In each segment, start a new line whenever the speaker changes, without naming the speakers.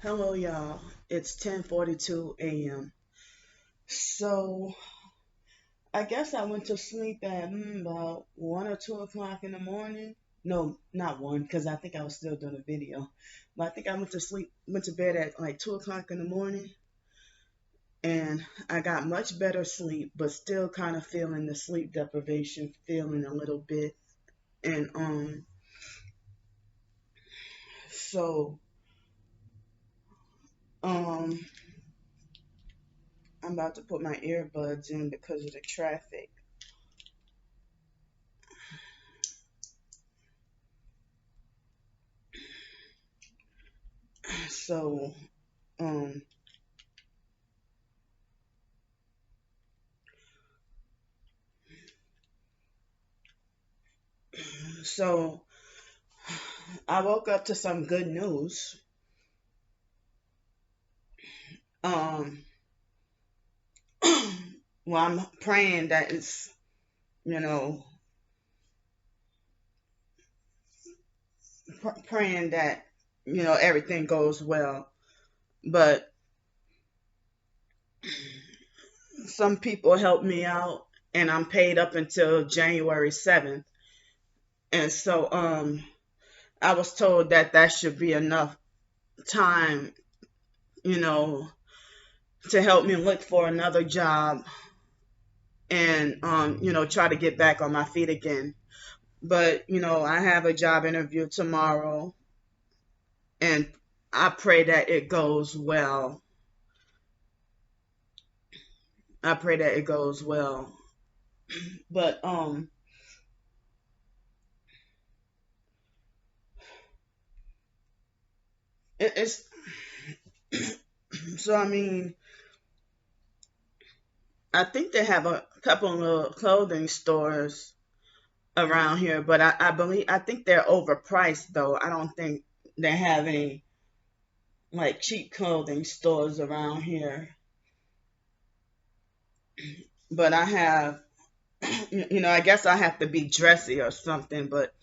Hello, y'all. It's 10:42 a.m. So I guess I went to sleep at about 1 or 2 o'clock in the morning. No, not one, because I think I was still doing a video. But I think I went to bed at like 2 o'clock in the morning, and I got much better sleep, but still kind of feeling the sleep deprivation, feeling a little bit. And so um, I'm about to put my earbuds in because of the traffic. So um So I woke up to some good news. Um, well, I'm praying that it's, you know, praying that, everything goes well. But some people helped me out, and I'm paid up until January 7th. And so, I was told that that should be enough time, you know, to help me look for another job and, try to get back on my feet again. But, I have a job interview tomorrow, and I pray that it goes well. I pray that it goes well. But it's so I mean, I think they have a couple of clothing stores around here, but I think they're overpriced though. I don't think they have any like cheap clothing stores around here. But I have, I guess I have to be dressy or something, but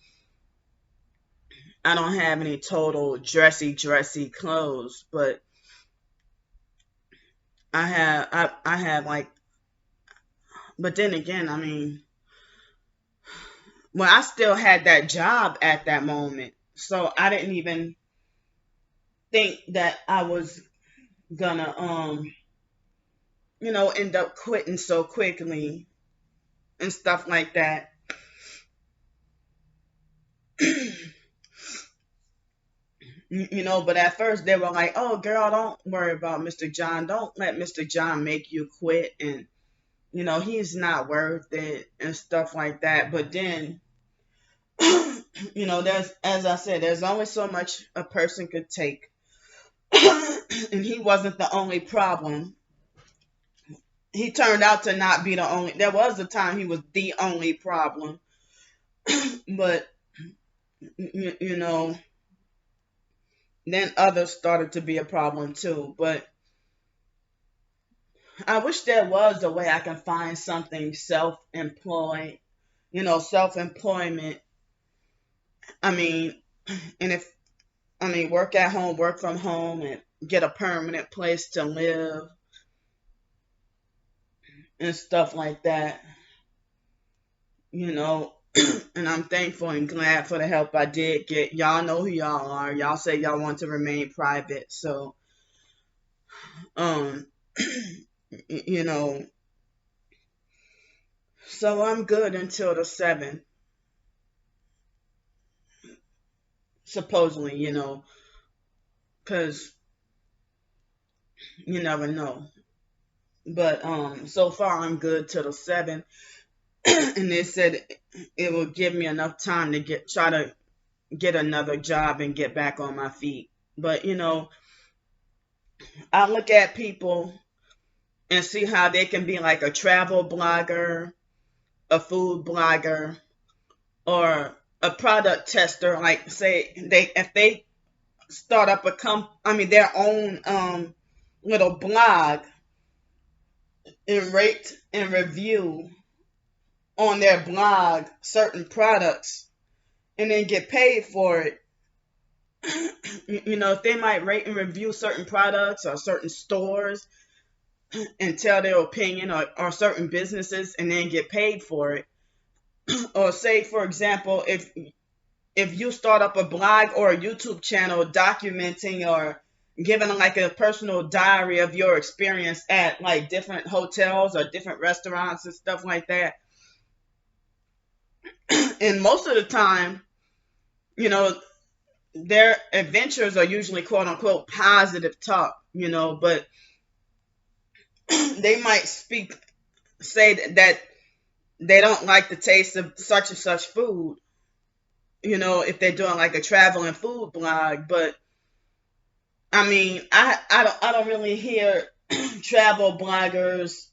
I don't have any total dressy clothes, but I have like, but then again, I mean, well, I still had that job at that moment, so I didn't even think that I was gonna end up quitting so quickly and stuff like that. But at first they were like, "Oh, girl, don't worry about Mr. John. Don't let Mr. John make you quit, and he's not worth it and stuff like that." But then there's, as I said, there's only so much a person could take. And he wasn't the only problem. He turned out to not be the only. There was a time he was the only problem, but you know, then others started to be a problem too. But I wish there was a way I can find something self-employed, self-employment. I mean, and if work at home, work from home, and get a permanent place to live and stuff like that, you know. And I'm thankful and glad for the help I did get. Y'all know who y'all are. Y'all say y'all want to remain private, so um, you know, so I'm good until the 7th, supposedly, because you never know. But so far I'm good till the 7th, and they said it will give me enough time to try to get another job and get back on my feet. But I look at people and see how they can be like a travel blogger, a food blogger, or a product tester. Like say they if they start up their own little blog and rate and review on their blog certain products and then get paid for it. if they might rate and review certain products or certain stores and tell their opinion, or certain businesses and then get paid for it. Or say, for example, if you start up a blog or a YouTube channel documenting or giving like a personal diary of your experience at like different hotels or different restaurants and stuff like that. And most of the time, you know, their adventures are usually quote unquote positive talk, but they might say that they don't like the taste of such and such food, if they're doing like a travel and food blog. But I mean, I don't really hear travel bloggers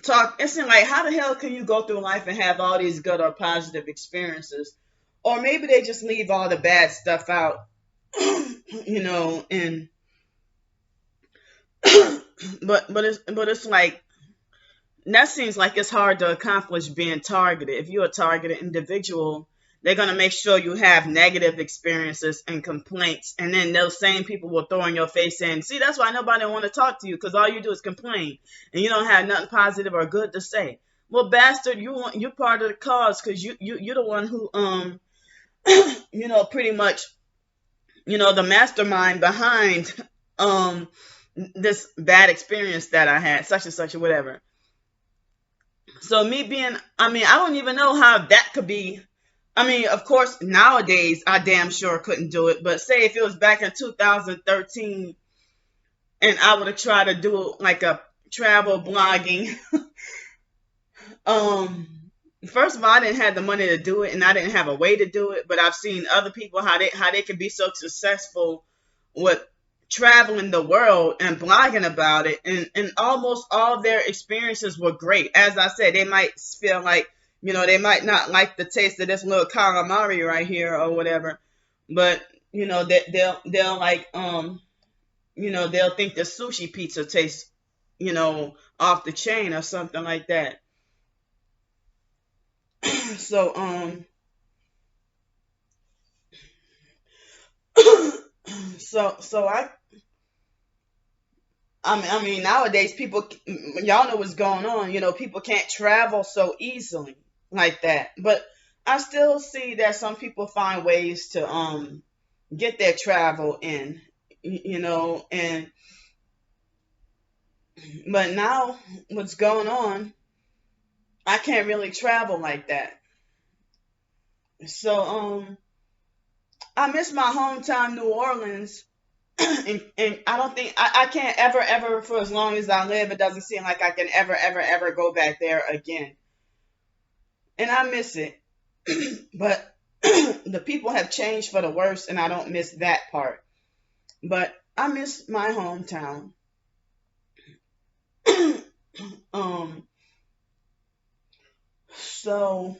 talk. It's like, how the hell can you go through life and have all these good or positive experiences? Or maybe they just leave all the bad stuff out, and but it's like, that seems like it's hard to accomplish being targeted. If you're a targeted individual, they're going to make sure you have negative experiences and complaints. And then those same people will throw in your face saying, see, that's why nobody want to talk to you, because all you do is complain and you don't have nothing positive or good to say. Well, bastard, you're part of the cause, because you're the one who, pretty much, the mastermind behind this bad experience that I had, such and such or whatever. So I don't even know how that could be. I mean, of course, nowadays I damn sure couldn't do it. But say if it was back in 2013 and I would have tried to do like a travel blogging. First of all, I didn't have the money to do it, and I didn't have a way to do it. But I've seen other people how they can be so successful with traveling the world and blogging about it, and almost all their experiences were great. As I said, they might feel like, they might not like the taste of this little calamari right here or whatever, but they'll like they'll think the sushi pizza tastes off the chain or something like that. So so I mean, nowadays people, y'all know what's going on. People can't travel so easily like that. But I still see that some people find ways to get their travel in, and but now what's going on, I can't really travel like that. So I miss my hometown, New Orleans. And I don't think I can't ever, for as long as I live, it doesn't seem like I can ever go back there again. And I miss it. But the people have changed for the worse, and I don't miss that part. But I miss my hometown. um so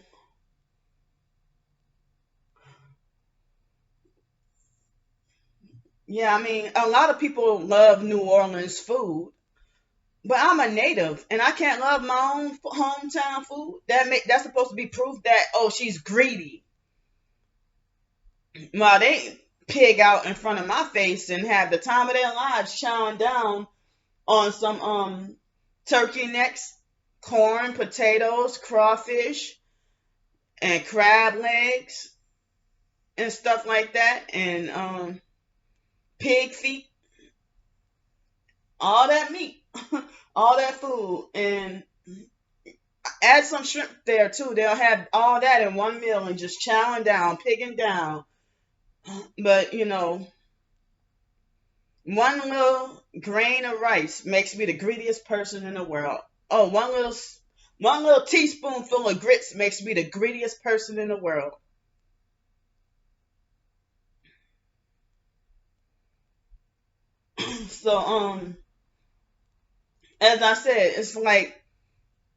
yeah, I mean, a lot of people love New Orleans food. But I'm a native, and I can't love my own hometown food. That's supposed to be proof that, oh, she's greedy. Well, they pig out in front of my face and have the time of their lives chowing down on some turkey necks, corn, potatoes, crawfish, and crab legs and stuff like that, and pig feet, all that meat, all that food, and add some shrimp there too. They'll have all that in one meal and just chowing down, pigging down. But one little grain of rice makes me the greediest person in the world. Oh, one little teaspoonful of grits makes me the greediest person in the world. So as I said, it's like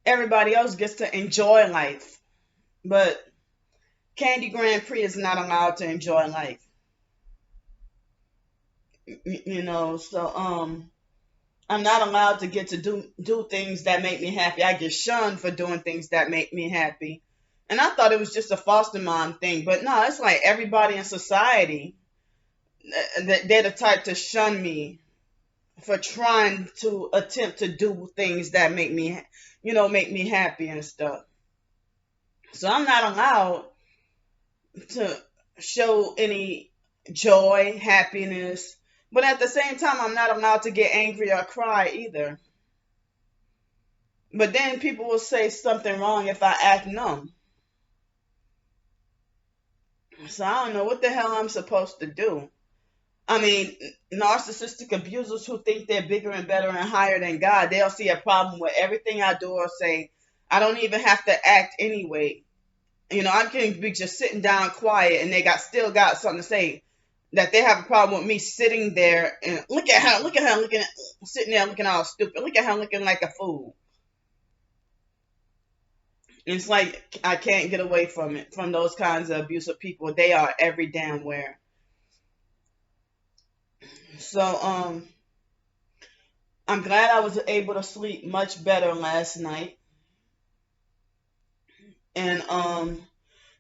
everybody else gets to enjoy life, but Candy Grandpre is not allowed to enjoy life. So I'm not allowed to get to do things that make me happy. I get shunned for doing things that make me happy. And I thought it was just a foster mom thing, but no, it's like everybody in society, they're the type to shun me for trying to attempt to do things that make me, make me happy and stuff. So I'm not allowed to show any joy, happiness, but at the same time, I'm not allowed to get angry or cry either. But then people will say something wrong if I act numb. So I don't know what the hell I'm supposed to do. I mean, narcissistic abusers who think they're bigger and better and higher than God, they'll see a problem with everything I do or say. I don't even have to act anyway. I can be just sitting down quiet and they still got something to say. That they have a problem with me sitting there and look at her looking sitting there looking all stupid. Look at her looking like a fool. It's like I can't get away from it, from those kinds of abusive people. They are every damn where. So I'm glad I was able to sleep much better last night. And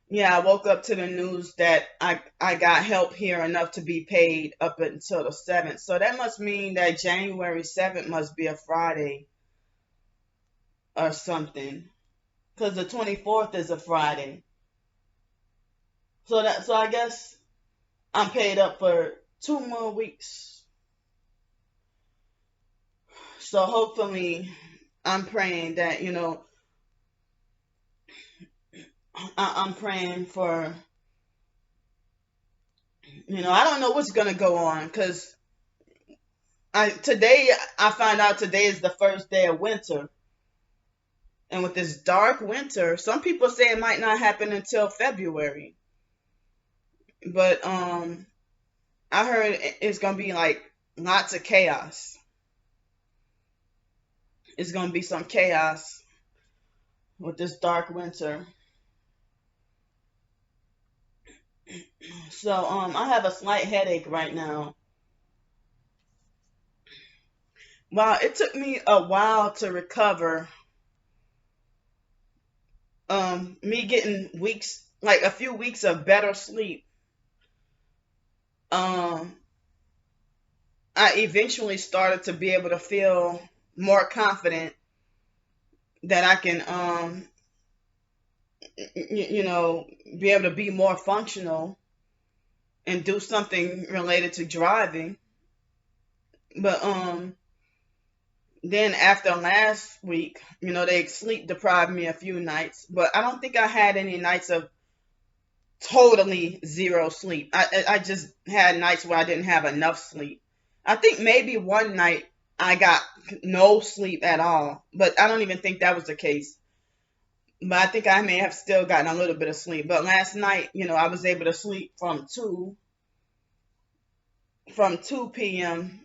yeah, I woke up to the news that I got help here enough to be paid up until the 7th. So that must mean that January 7th must be a Friday or something. Because the 24th is a Friday. So I guess I'm paid up for 2 more weeks. So hopefully I'm praying that, I'm praying for, I don't know what's gonna go on because today I found out today is the first day of winter, and with this dark winter, some people say it might not happen until February. But I heard it's gonna be like lots of chaos. It's gonna be some chaos with this dark winter. So I have a slight headache right now. Well, it took me a while to recover. Me getting weeks, like a few weeks of better sleep. Um, I eventually started to be able to feel more confident that I can, be able to be more functional and do something related to driving. But then after last week, they sleep deprived me a few nights, but I don't think I had any nights of totally zero sleep. I just had nights where I didn't have enough sleep. I think maybe one night I got no sleep at all, but I don't even think that was the case. But I think I may have still gotten a little bit of sleep. But last night, I was able to sleep from 2 p.m.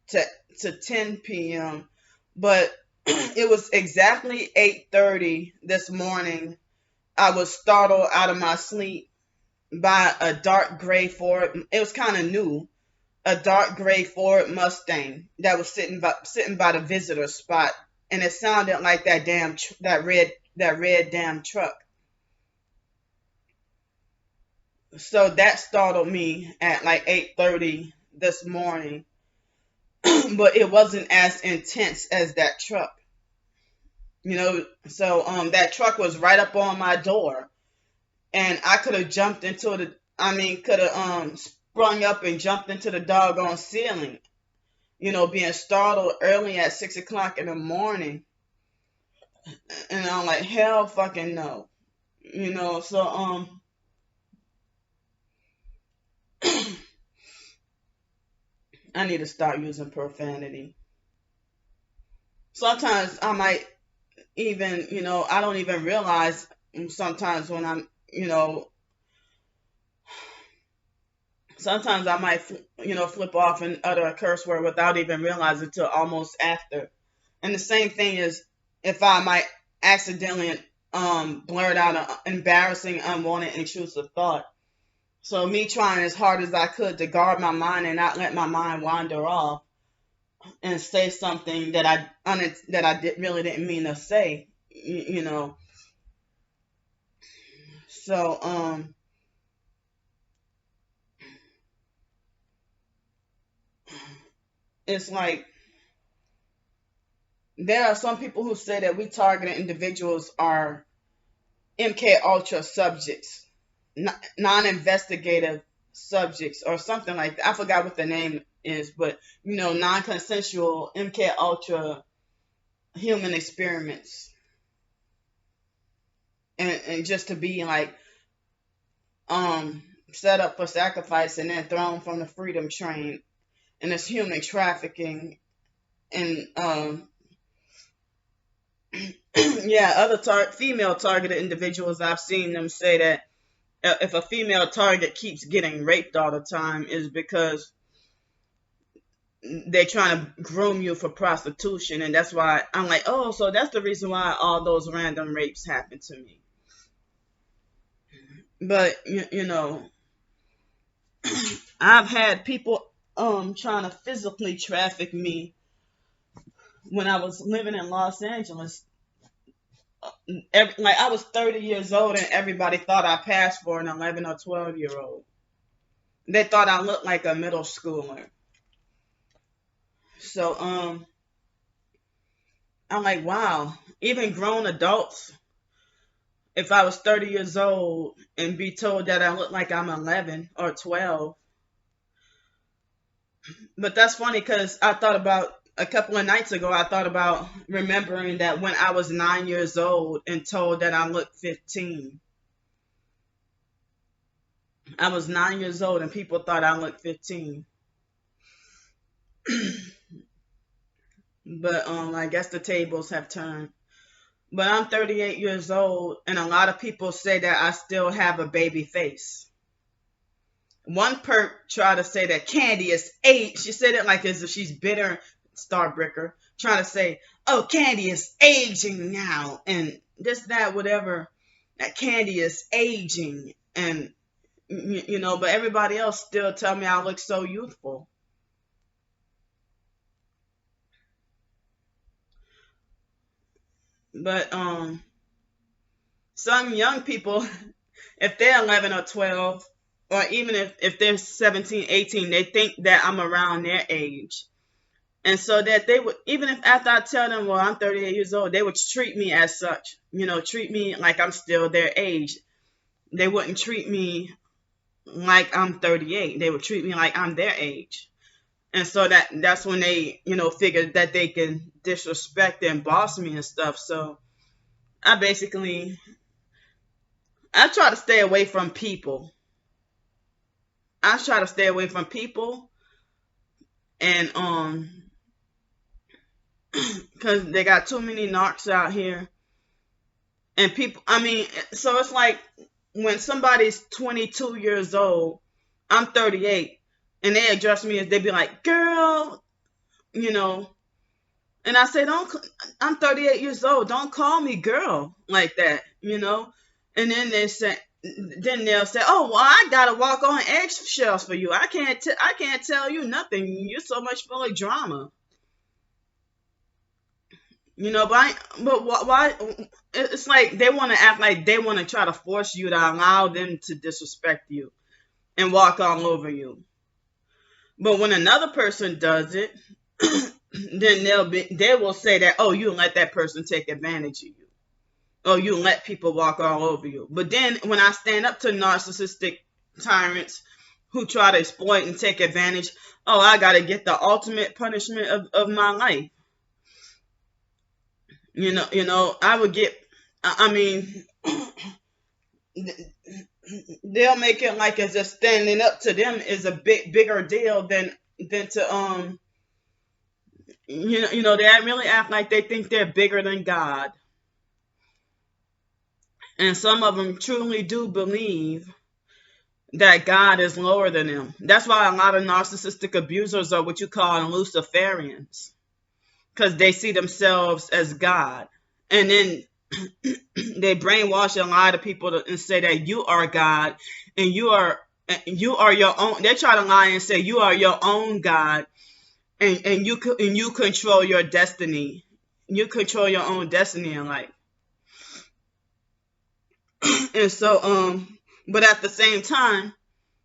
to 10 p.m. But it was exactly 8:30 this morning. I was startled out of my sleep by a dark gray Ford. It was kind of new. A dark gray Ford Mustang that was sitting by the visitor spot, and it sounded like that red damn truck. So that startled me at like 8:30 this morning, but it wasn't as intense as that truck. So that truck was right up on my door, and I could have jumped into the. I mean, could have sprung up and jumped into the doggone ceiling. Being startled early at 6 o'clock in the morning, and I'm like, hell, fucking no. So I need to start using profanity. Sometimes I might even, I don't even realize sometimes when I'm, sometimes I might, flip off and utter a curse word without even realizing until almost after. And the same thing is if I might accidentally blurt out an embarrassing, unwanted, intrusive thought. So me trying as hard as I could to guard my mind and not let my mind wander off and say something really didn't mean to say, you know. So it's like there are some people who say that we targeted individuals are MK Ultra subjects, non-investigative subjects, or something like that. I forgot what the name is, but non-consensual MK Ultra human experiments, and just to be like um set up for sacrifice and then thrown from the freedom train, and it's human trafficking. And yeah, other female targeted individuals, I've seen them say that if a female target keeps getting raped all the time is because they're trying to groom you for prostitution. And that's why I'm like, oh, so that's the reason why all those random rapes happen to me. But I've had people trying to physically traffic me when I was living in Los Angeles. Like I was 30 years old and everybody thought I passed for an 11 or 12-year-old. They thought I looked like a middle schooler. So I'm like, wow, even grown adults, if I was 30 years old and be told that I look like I'm 11 or 12. But that's funny because I thought about a couple of nights ago, I thought about remembering that when I was 9 years old and told that I looked 15. I was 9 years old and people thought I looked 15. But I guess the tables have turned. But I'm 38 years old, and a lot of people say that I still have a baby face. One perp tried to say that Candy is aged. She said it like as if she's bitter, Starbreaker, trying to say, oh, Candy is aging now, and this, that, whatever, that Candy is aging. And, but everybody else still tell me I look so youthful. But some young people, if they're 11 or 12, or even if they're 17, 18, they think that I'm around their age. And so that they would, even if after I tell them, well, I'm 38 years old, they would treat me as such, treat me like I'm still their age. They wouldn't treat me like I'm 38. They would treat me like I'm their age. And so that's when they, figured that they can disrespect and boss me and stuff. So I try to stay away from people. I try to stay away from people, and because they got too many narcs out here. And people, I mean, so it's like when somebody's 22 years old, I'm 38, and they address me as, they be like, girl, and I say, I'm 38 years old, don't call me girl like that, and then they'll say, oh, well, I gotta walk on eggshells for you. I can't tell you nothing. You're so much full of drama. But why? It's like they want to act like they want to try to force you to allow them to disrespect you and walk all over you. But when another person does it, then they will say that, oh, you let that person take advantage of you. Oh, you let people walk all over you. But then when I stand up to narcissistic tyrants who try to exploit and take advantage, oh, I got to get the ultimate punishment of my life. I would get, I mean, they'll make it like as if standing up to them is a bigger deal than to, they really act like they think they're bigger than God. And some of them truly do believe that God is lower than them. That's why a lot of narcissistic abusers are what you call Luciferians, because they see themselves as God. And then they brainwash a lot of people and say that you are God and you are your own. They try to lie and say you are your own God, and you control your destiny. You control your own destiny in life. And so, but at the same time,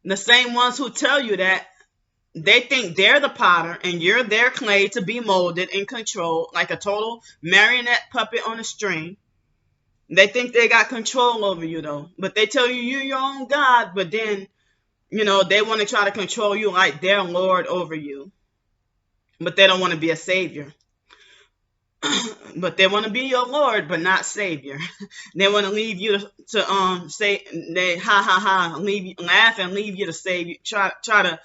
the same ones who tell you that They think they're the potter and you're their clay to be molded and controlled like a total marionette puppet on a string. They think they got control over you though, but they tell you you're your own God, but then, they want to try to control you like they're Lord over you, but they don't want to be a savior. But they want to be your Lord, but not Savior. They want to leave you to say they ha ha ha laugh and leave you to save you. Try to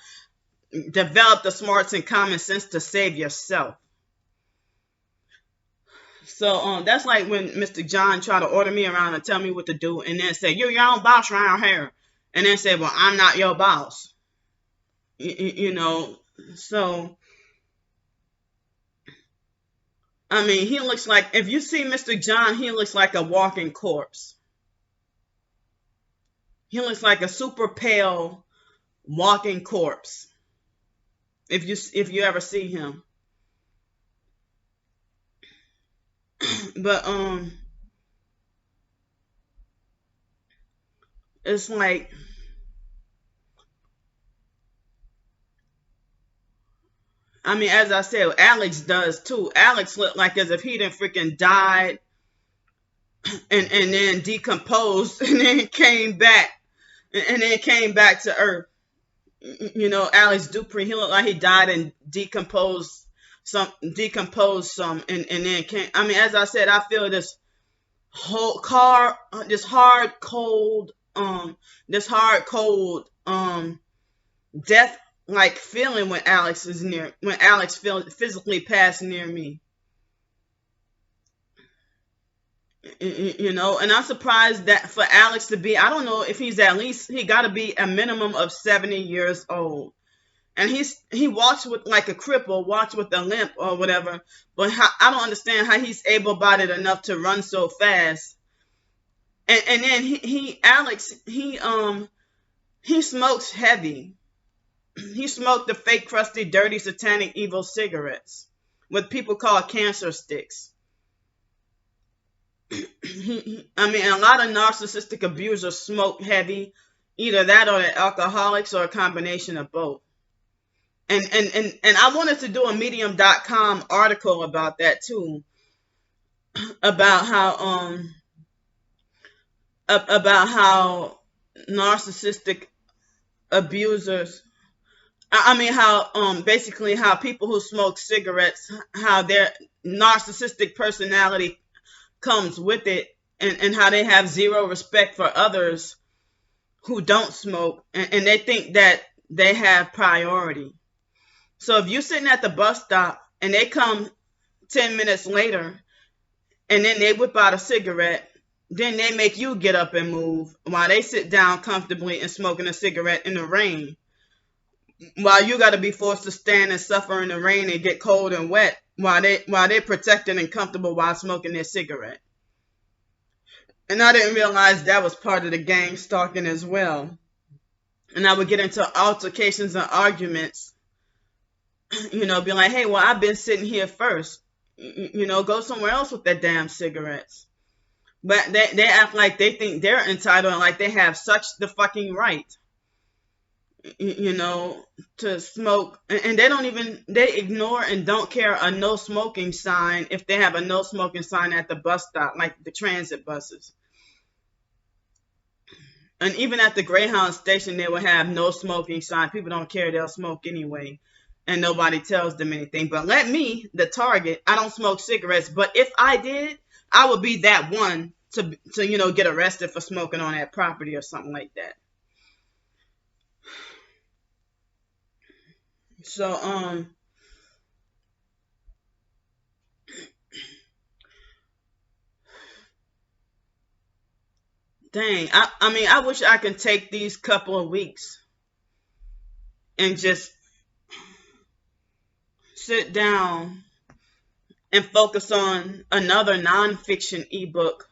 develop the smarts and common sense to save yourself. So that's like when Mr. John tried to order me around and tell me what to do, and then say you're your own boss around here, and then say, well, I'm not your boss. So I mean, he looks like, if you see Mr. John, he looks like a walking corpse. He looks like a super pale walking corpse. If you ever see him. But it's like, I mean, as I said, Alex does too. Alex looked like as if he done freaking died and then decomposed and then came back to Earth. Alex Dupree, he looked like he died and decomposed some, and then came. I mean, as I said, I feel this whole car, this hard cold death like feeling when Alex physically passed near me. And I'm surprised that for Alex to be, I don't know if he's he got to be a minimum of 70 years old. And he walks with like a cripple, walks with a limp or whatever. But I don't understand how he's able-bodied enough to run so fast. And then Alex, he smokes heavy. He smoked the fake, crusty, dirty, satanic, evil cigarettes, what people call cancer sticks. I mean, a lot of narcissistic abusers smoke heavy, either that or they're alcoholics or a combination of both. And I wanted to do a medium.com article about that too, about how narcissistic abusers, I mean how basically how people who smoke cigarettes, how their narcissistic personality comes with it, and how they have zero respect for others who don't smoke, and they think that they have priority. So if you're sitting at the bus stop and they come 10 minutes later and then they whip out a cigarette, then they make you get up and move while they sit down comfortably and smoking a cigarette in the rain, while you got to be forced to stand and suffer in the rain and get cold and wet while they're protected and comfortable while smoking their cigarette. And I didn't realize that was part of the gang stalking as well. And I would get into altercations and arguments, be like, hey, well, I've been sitting here first. Go somewhere else with that damn cigarettes. But they act like they think they're entitled and like they have such the fucking right, to smoke. And they ignore and don't care a no smoking sign if they have a no smoking sign at the bus stop, like the transit buses. And even at the Greyhound station, they will have no smoking sign. People don't care. They'll smoke anyway. And nobody tells them anything. But let me, the target, I don't smoke cigarettes. But if I did, I would be that one to get arrested for smoking on that property or something like that. So, dang, I mean, I wish I could take these couple of weeks and just sit down and focus on another nonfiction ebook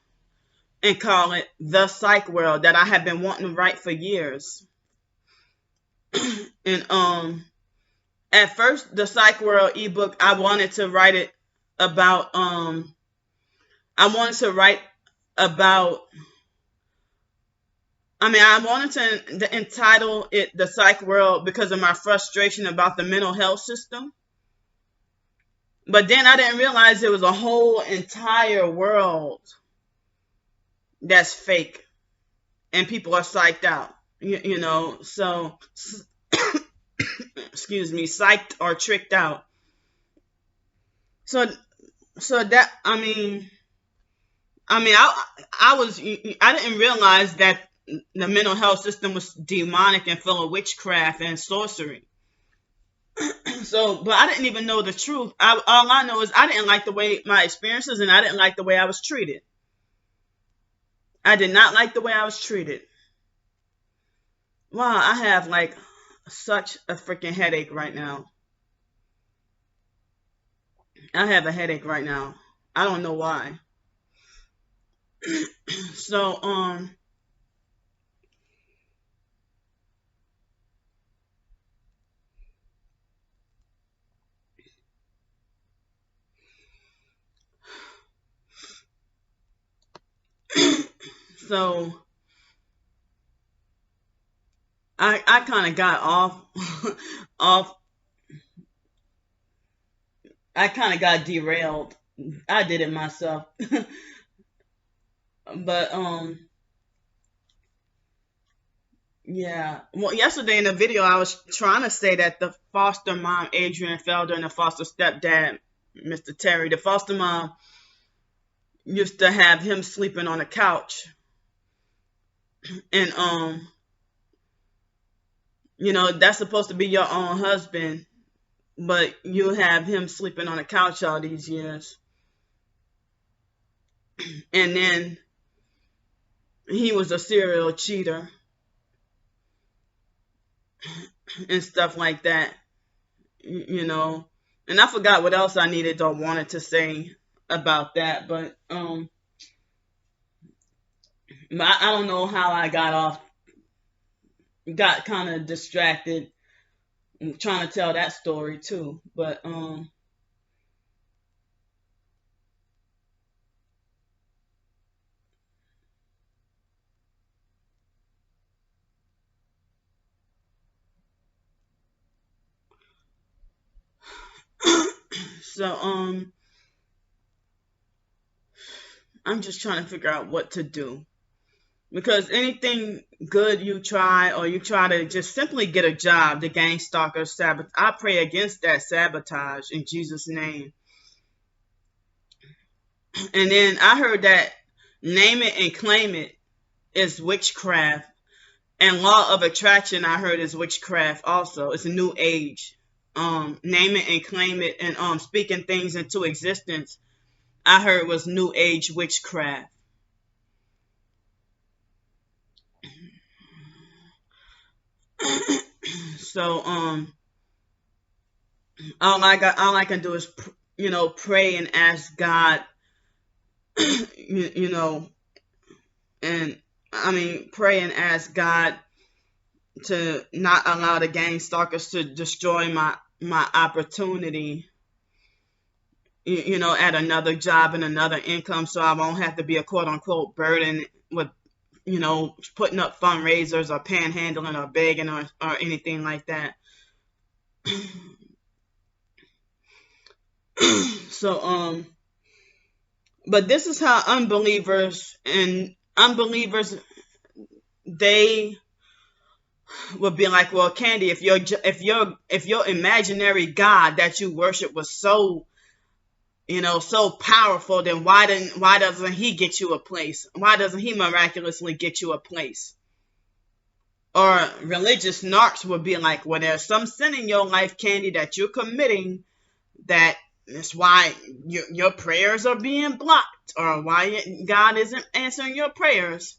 and call it The Psych World, that I have been wanting to write for years. And at first, the Psych World ebook, I wanted to write it about I mean, I wanted to entitle it the Psych World because of my frustration about the mental health system. But then I didn't realize there was a whole entire world that's fake and people are psyched out. You know, so excuse me, psyched or tricked out. So that I didn't realize that the mental health system was demonic and full of witchcraft and sorcery. So, but I didn't even know the truth. All I know is I didn't like the way my experiences, and I didn't like the way I was treated. I did not like the way I was treated. Wow, I have like such a freaking headache right now. I have a headache right now. I don't know why. So, so I kind of got off, off. I kind of got derailed. I did it myself, but yeah. Well, yesterday in the video, I was trying to say that the foster mom, Adrian Felder, and the foster stepdad, Mr. Terry, the foster mom used to have him sleeping on the couch, and that's supposed to be your own husband, but you have him sleeping on the couch all these years, and then he was a serial cheater and stuff like that, you know. And I forgot what else I needed or wanted to say about that, but I don't know how I got kind of distracted trying to tell that story too. But so I'm just trying to figure out what to do. Because anything good you try, or you try to just simply get a job, the gang stalker sabotage, I pray against that sabotage in Jesus' name. And then I heard that name it and claim it is witchcraft. And law of attraction, I heard, is witchcraft also. It's a new age. Name it and claim it, and speaking things into existence, I heard, was new age witchcraft. So all I can do is pray and ask God, you know, and I mean pray and ask God to not allow the gang stalkers to destroy my opportunity, at another job and another income, so I won't have to be a quote unquote burden with putting up fundraisers or panhandling or begging or anything like that. So but this is how unbelievers they would be like, well, Candy, if your imaginary God that you worship was so so powerful, then why doesn't he get you a place? Why doesn't he miraculously get you a place? Or religious narcs would be like, well, there's some sin in your life, Candy, that you're committing, that's why your prayers are being blocked, or why God isn't answering your prayers.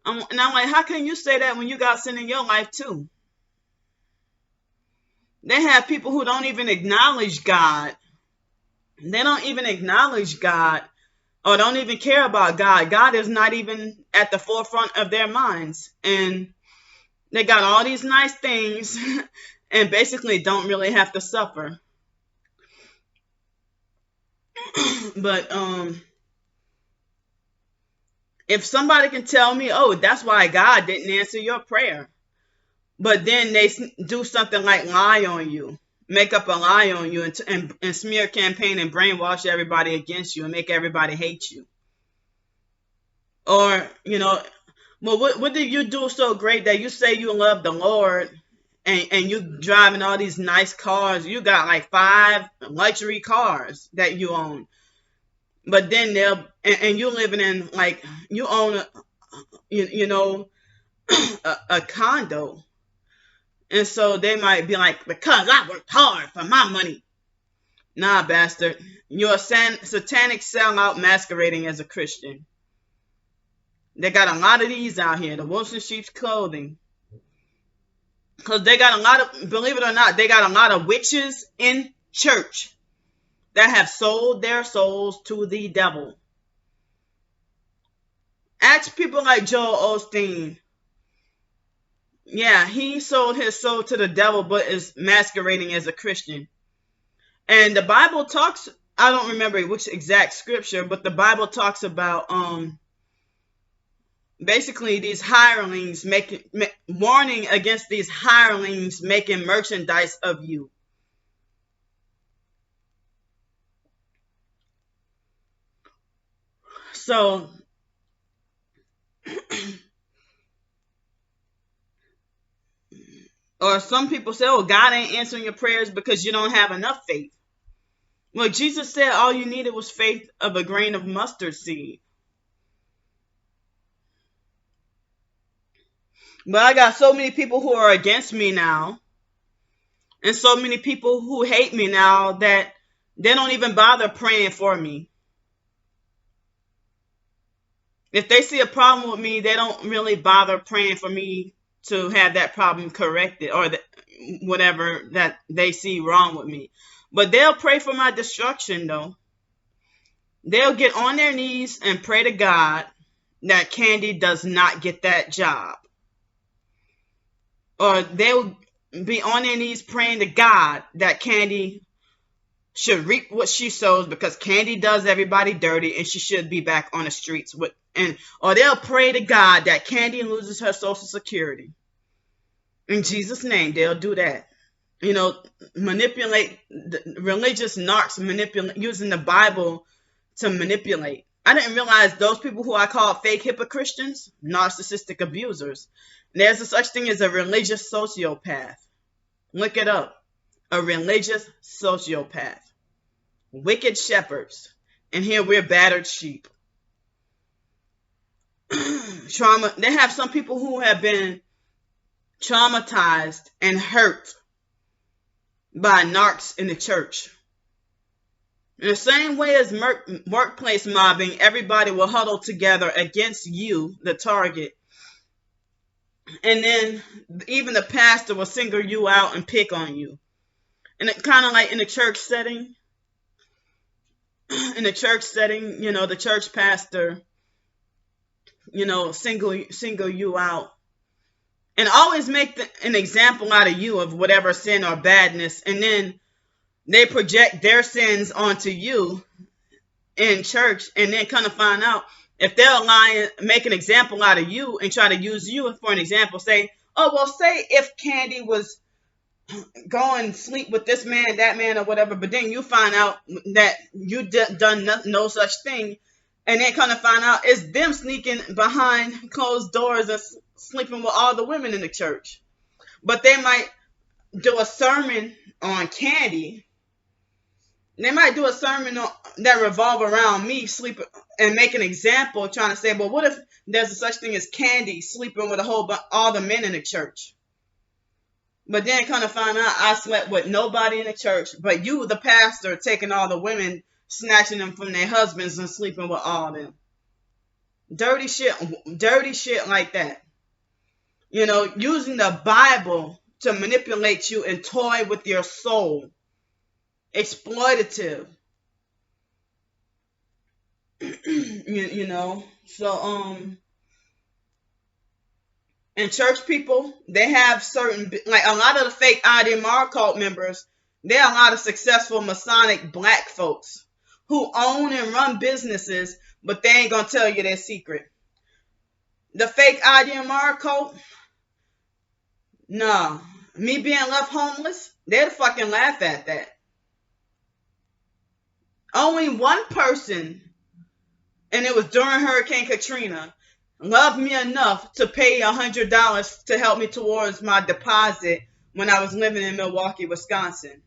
And I'm like, how can you say that when you got sin in your life too? They have people who don't even acknowledge God. They don't even acknowledge God, or don't even care about God. God is not even at the forefront of their minds. And they got all these nice things and basically don't really have to suffer. But If somebody can tell me, oh, that's why God didn't answer your prayer, but then they do something like lie on you, make up a lie on you, and smear campaign and brainwash everybody against you and make everybody hate you. Or, well, what did you do so great that you say you love the Lord, and you driving all these nice cars? You got like 5 luxury cars that you own. But then and you living in, like, you own a condo. And so they might be like, because I worked hard for my money. Nah, bastard. You're a satanic sellout masquerading as a Christian. They got a lot of these out here, the wolves in sheep's clothing. Because they got a lot of, believe it or not, they got a lot of witches in church that have sold their souls to the devil. Ask people like Joel Osteen. Yeah, he sold his soul to the devil, but is masquerading as a Christian. And the Bible talks, I don't remember which exact scripture, but the Bible talks about basically these hirelings warning against these hirelings making merchandise of you. So or some people say, oh, God ain't answering your prayers because you don't have enough faith. Well, Jesus said all you needed was faith of a grain of mustard seed. But I got so many people who are against me now, and so many people who hate me now, that they don't even bother praying for me. If they see a problem with me, they don't really bother praying for me to have that problem corrected, or whatever that they see wrong with me. But they'll pray for my destruction, though. They'll get on their knees and pray to God that Candy does not get that job. Or they'll be on their knees praying to God that Candy should reap what she sows, because Candy does everybody dirty and she should be back on the streets or they'll pray to God that Candy loses her Social Security. In Jesus' name, they'll do that. Manipulate, religious narcs using the Bible to manipulate. I didn't realize those people who I call fake Christians, narcissistic abusers. There's a such thing as a religious sociopath. Look it up. A religious sociopath. Wicked shepherds. And here we're battered sheep. Trauma. They have some people who have been traumatized and hurt by narcs in the church. In the same way as workplace mobbing, everybody will huddle together against you, the target. And then even the pastor will single you out and pick on you. And it kind of like in the church setting. In the church setting, the church pastor, single you out. And always make an example out of you of whatever sin or badness. And then they project their sins onto you in church, and then kind of find out if they're lying, make an example out of you and try to use you for an example. Say, oh, well, say if Candy was going to sleep with this man, that man, or whatever, but then you find out that you done no such thing, and then kind of find out it's them sneaking behind closed doors and sleeping with all the women in the church. But they might do a sermon on Candy. They might do a sermon that revolve around me sleeping and make an example, trying to say, well, what if there's a such thing as Candy sleeping with all the men in the church? But then kind of find out I slept with nobody in the church, but you, the pastor, taking all the women, snatching them from their husbands and sleeping with all of them. Dirty shit like that. Using the Bible to manipulate you and toy with your soul. Exploitative. So and church people, they have certain, like a lot of the fake IDMR cult members, there are a lot of successful Masonic black folks who own and run businesses, but they ain't gonna tell you their secret. The fake IDMR code? No. Me being left homeless? They'd fucking laugh at that. Only one person, and it was during Hurricane Katrina, loved me enough to pay $100 to help me towards my deposit when I was living in Milwaukee, Wisconsin.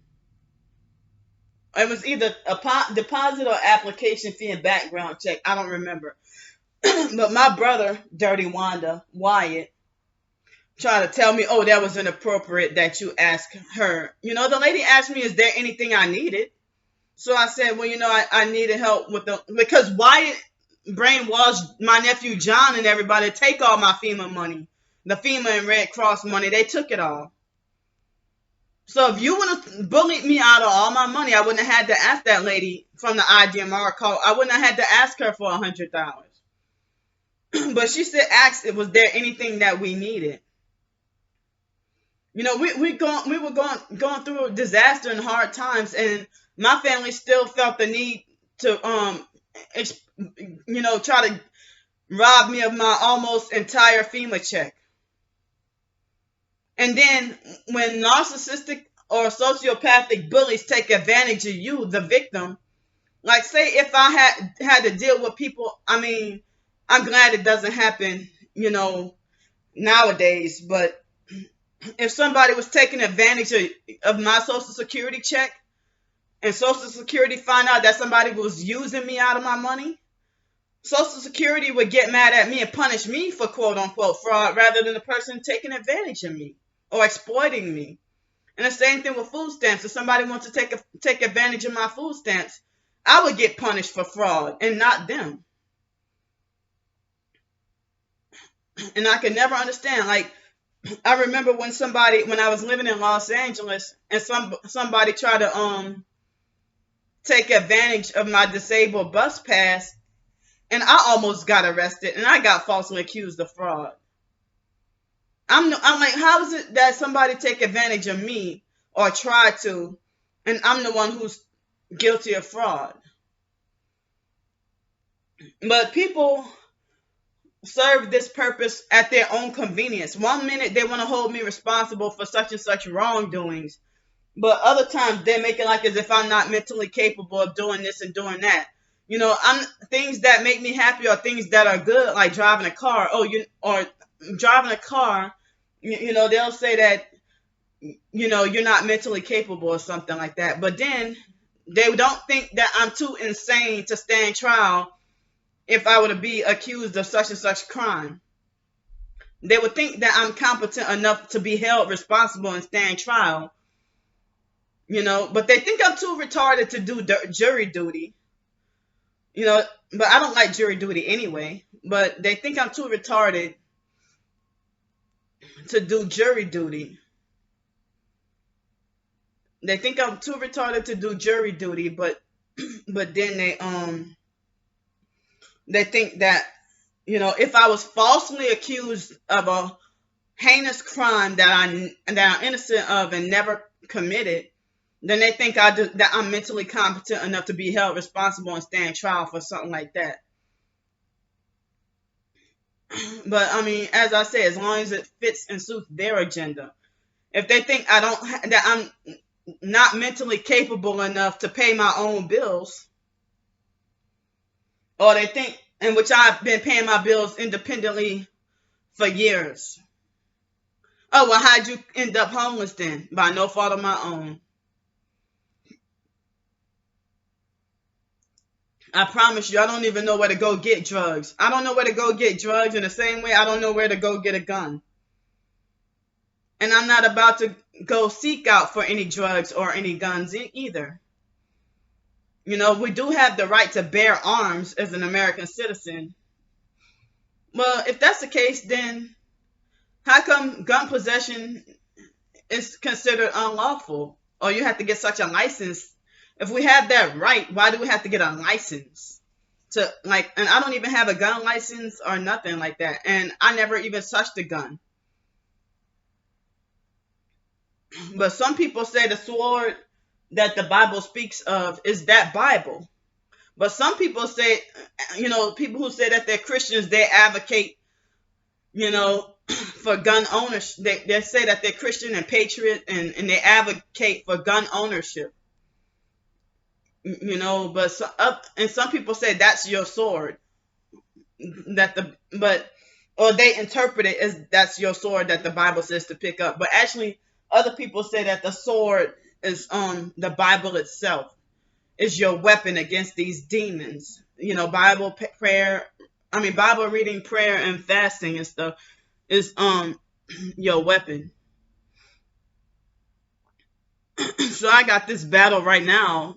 It was either a deposit or application fee and background check. I don't remember. But my brother, Dirty Wyatt, tried to tell me, oh, that was inappropriate that you asked her. The lady asked me, is there anything I needed? So I said, well, I needed help with because Wyatt brainwashed my nephew John and everybody to take all my FEMA money. The FEMA and Red Cross money, they took it all. So if you would have bullied me out of all my money, I wouldn't have had to ask that lady from the IDMR call. I wouldn't have had to ask her for $100. But she said, was there anything that we needed? We were going through a disaster and hard times, and my family still felt the need to try to rob me of my almost entire FEMA check. And then when narcissistic or sociopathic bullies take advantage of you, the victim, like say if I had to deal with people, I mean, I'm glad it doesn't happen, nowadays, but if somebody was taking advantage of my Social Security check and Social Security find out that somebody was using me out of my money, Social Security would get mad at me and punish me for quote-unquote fraud rather than the person taking advantage of me or exploiting me. And the same thing with food stamps. If somebody wants to take advantage of my food stamps, I would get punished for fraud and not them. And I could never understand. Like, I remember when I was living in Los Angeles and somebody tried to take advantage of my disabled bus pass, and I almost got arrested and I got falsely accused of fraud. I'm like, how is it that somebody take advantage of me or try to, and I'm the one who's guilty of fraud? But people serve this purpose at their own convenience. One minute they want to hold me responsible for such and such wrongdoings, but other times they make it like as if I'm not mentally capable of doing this and doing that. Things that make me happy are things that are good, like driving a car. Driving a car, they'll say that, you're not mentally capable or something like that. But then they don't think that I'm too insane to stand trial if I were to be accused of such and such crime. They would think that I'm competent enough to be held responsible and stand trial. But they think I'm too retarded to do jury duty. But I don't like jury duty anyway. But they think I'm too retarded to do jury duty. They think I'm too retarded to do jury duty, but then they think that, if I was falsely accused of a heinous crime that I'm innocent of and never committed, then they think that I'm mentally competent enough to be held responsible and stand trial for something like that. But I mean, as I say, as long as it fits and suits their agenda. If they think that I'm not mentally capable enough to pay my own bills, or they think, in which I've been paying my bills independently for years. Oh, well, how'd you end up homeless then? By no fault of my own. I promise you, I don't even know where to go get drugs. I don't know where to go get drugs in the same way I don't know where to go get a gun. And I'm not about to go seek out for any drugs or any guns either. We do have the right to bear arms as an American citizen. Well, if that's the case, then how come gun possession is considered unlawful? Or you have to get such a license? If we have that right, why do we have to get a license? And I don't even have a gun license or nothing like that. And I never even touched a gun. But some people say the sword that the Bible speaks of is that Bible. But some people say, people who say that they're Christians, they advocate you know, for gun ownership. They say that they're Christian and patriot, and they advocate for gun ownership, you know, but and some people say that's your sword, that the but or they interpret it as that's your sword that the Bible says to pick up. But actually other people say that the sword is the Bible itself is your weapon against these demons. You know, Bible reading, prayer, and fasting and stuff is your weapon. So I got this battle right now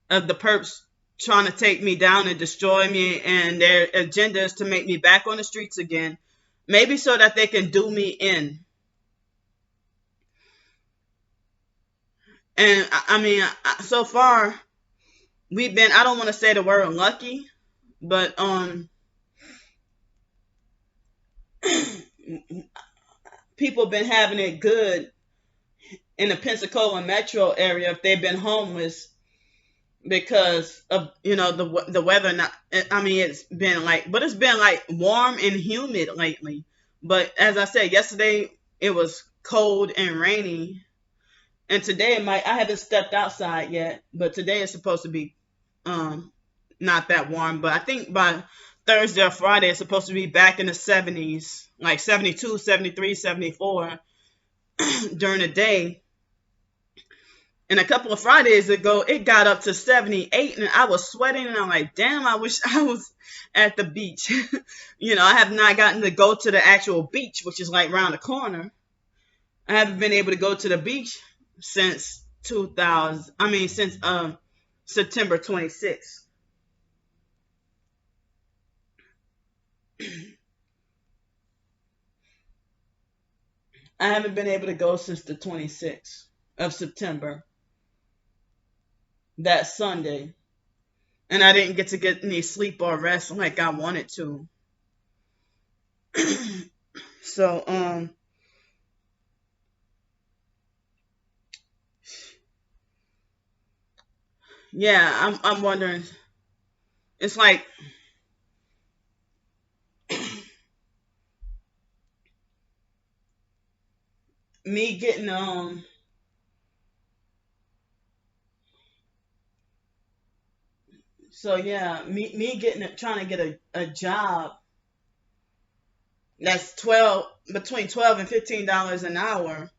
of the perps trying to take me down and destroy me, and their agenda is to make me back on the streets again, maybe so that they can do me in. And I mean, so far we've been, I don't want to say the word lucky, but people been having it good in the Pensacola metro area if they've been homeless because of, you know, the weather. Not, I mean, it's been like, but it's been like warm and humid lately. But as I said, yesterday it was cold and rainy, and today I haven't stepped outside yet, but today it's supposed to be um not that warm. But I think by Thursday or Friday it's supposed to be back in the 70s, like 72, 73, 74 during the day. And a couple of Fridays ago, it got up to 78, and I was sweating, and I'm like, damn, I wish I was at the beach. You know, I have not gotten to go to the actual beach, which is like around the corner. I haven't been able to go to the beach since 2000, since September 26th. I haven't been able to go since the 26th of September, that Sunday. And I didn't get to get any sleep or rest like I wanted to. So, yeah, I'm wondering. It's like me getting so yeah, me getting trying to get a job that's 12 between 12 and $15 an hour.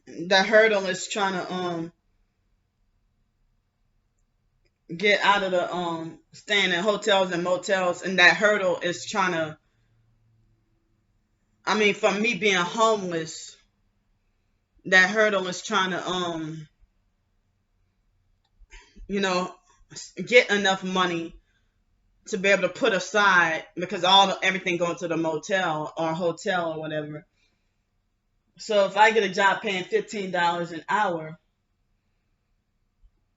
The hurdle is trying to get out of the staying in hotels and motels, and that hurdle is trying to, from me being homeless, that hurdle is trying to you know, get enough money to be able to put aside, because everything going to the motel or hotel or whatever. So if I get a job paying $15 an hour,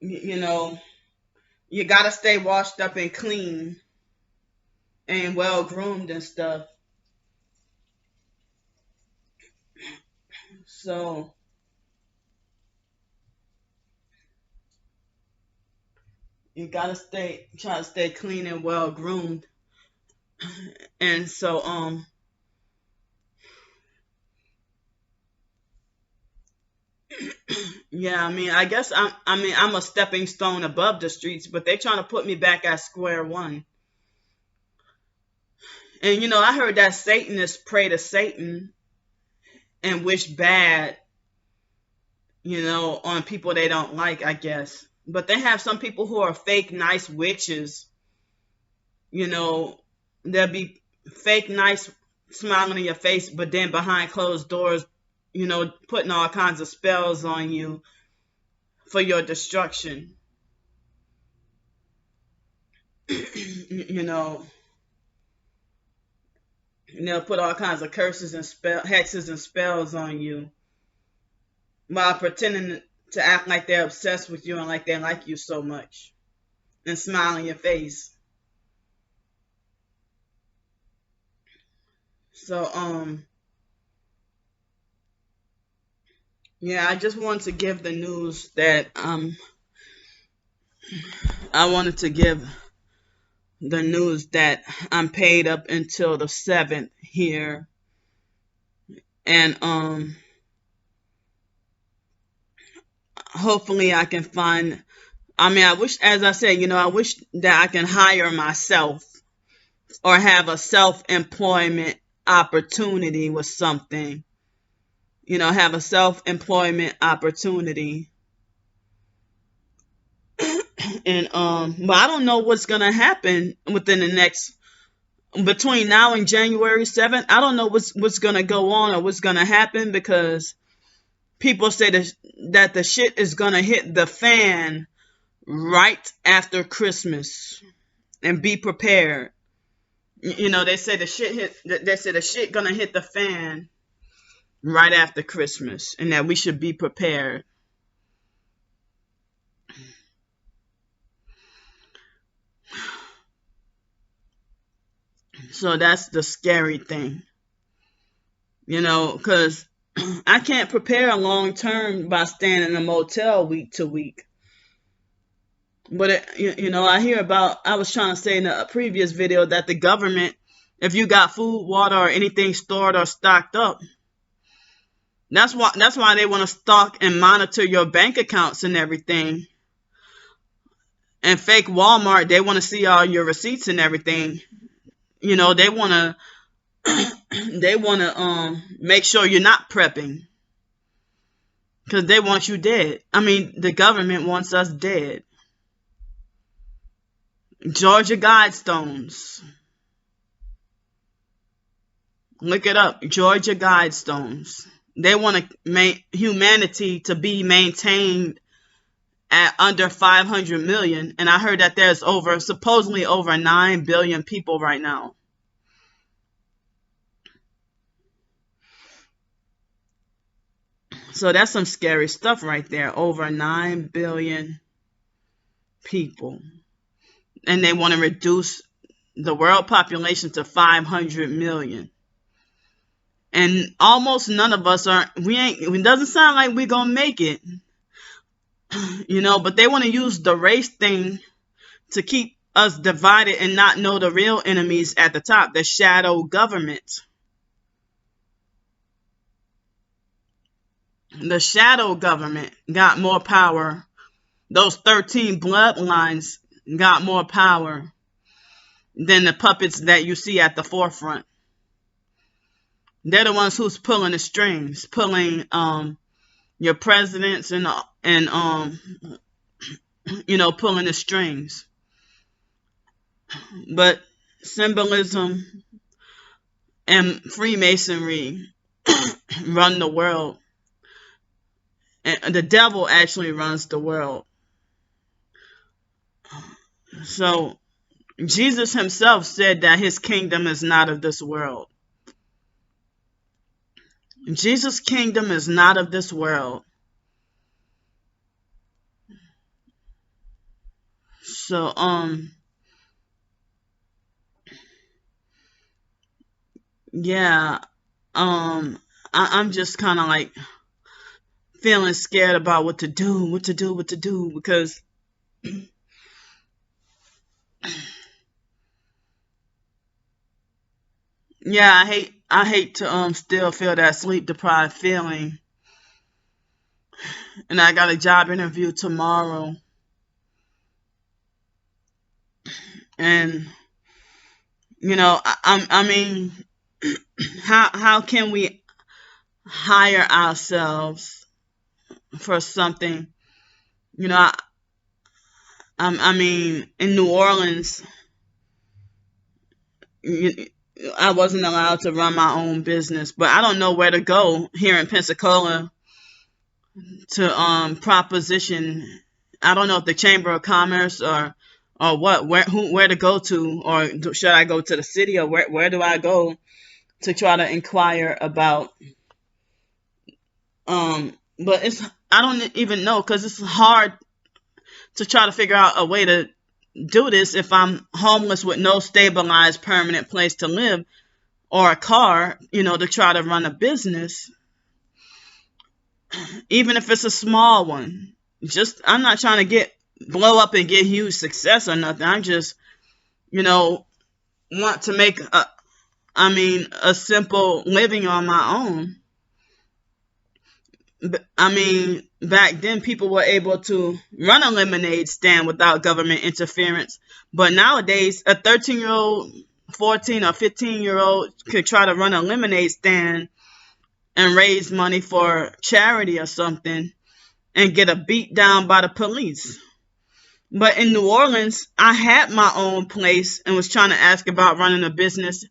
you know, you gotta stay washed up and clean and well groomed and stuff. So you gotta try to stay clean and well groomed. And so yeah, I guess I'm a stepping stone above the streets, but they trying to put me back at square one. And you know, I heard that Satanists pray to Satan and wish bad, you know, on people they don't like, I guess. But they have some people who are fake nice witches. You know, they'll be fake nice, smiling in your face, but then behind closed doors, you know, putting all kinds of spells on you for your destruction. You know, and they'll put all kinds of curses and hexes and spells on you while pretending to act like they're obsessed with you and like they like you so much and smile in your face. So yeah, I just wanted to give the news that I wanted to give the news that I'm paid up until the 7th here. And hopefully I can find, I wish, as I said, I wish that I can hire myself or have a self-employment opportunity with something. Have a self-employment opportunity. And but I don't know what's gonna happen within the next, between now and January 7th. I don't know what's gonna go on or what's gonna happen, because people say that the shit is gonna hit the fan right after Christmas, and be prepared. They say the shit gonna hit the fan right after Christmas, and that we should be prepared. So that's the scary thing, because I can't prepare long term by staying in a motel week to week. But I was trying to say in a previous video that the government, if you got food, water, or anything stored or stocked up, that's why they want to stalk and monitor your bank accounts and everything. And fake Walmart, they want to see all your receipts and everything. They want to make sure you're not prepping, because they want you dead. The government wants us dead. Georgia Guidestones. Look it up. Georgia Guidestones. They want humanity to be maintained at under 500 million. And I heard that there's supposedly over 9 billion people right now. So that's some scary stuff right there. Over 9 billion people. And they want to reduce the world population to 500 million. And almost none of us it doesn't sound like we're going to make it. But they want to use the race thing to keep us divided and not know the real enemies at the top, the shadow government. The shadow government got more power. Those 13 bloodlines got more power than the puppets that you see at the forefront. They're the ones who's pulling the strings, pulling your presidents and pulling the strings. But symbolism and Freemasonry run the world. And the devil actually runs the world. So Jesus himself said that his kingdom is not of this world. Jesus' kingdom is not of this world. So yeah, I'm just kind of like feeling scared about what to do, because yeah, I hate to still feel that sleep deprived feeling. And I got a job interview tomorrow. And how can we hire ourselves for something? In New Orleans, I wasn't allowed to run my own business, but I don't know where to go here in Pensacola to proposition. I don't know if the Chamber of Commerce or what, where to go to, or should I go to the city, or where do I go to try to inquire about? But I don't even know, because it's hard to try to figure out a way to do this if I'm homeless with no stabilized permanent place to live or a car, to try to run a business, even if it's a small one. I'm not trying to blow up and get huge success or nothing. I'm just you know, want to make a simple living on my own. Back then people were able to run a lemonade stand without government interference. But nowadays, a 13-year-old, 14 or 15-year-old could try to run a lemonade stand and raise money for charity or something and get a beat down by the police. But in New Orleans, I had my own place and was trying to ask about running a business.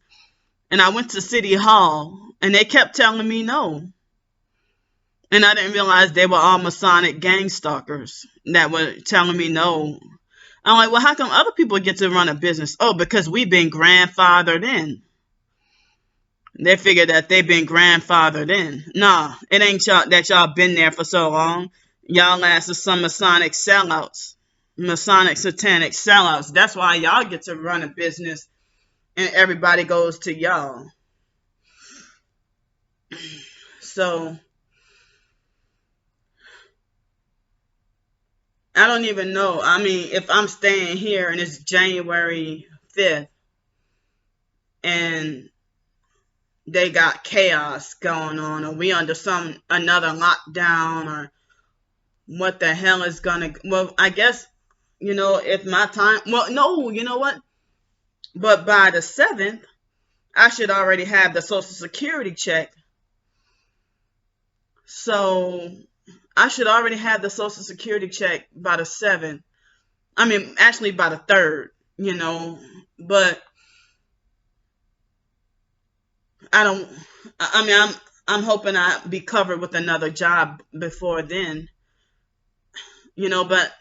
And I went to City Hall and they kept telling me no. And I didn't realize they were all Masonic gang stalkers that were telling me no. I'm like, well, how come other people get to run a business? Oh, because we've been grandfathered in. They figure that they've been grandfathered in. Nah, it ain't y'all that y'all been there for so long. Y'all ass are some Masonic sellouts. Masonic satanic sellouts. That's why y'all get to run a business and everybody goes to y'all. So I don't even know. If I'm staying here and it's January 5th and they got chaos going on, or we under another lockdown, or what the hell is gonna, well, I guess, if my time, well, no, you know what? But by the 7th, I should already have the Social Security check. So I should already have the Social Security check by the 7th. Actually by the 3rd, but I'm hoping I'll be covered with another job before then, but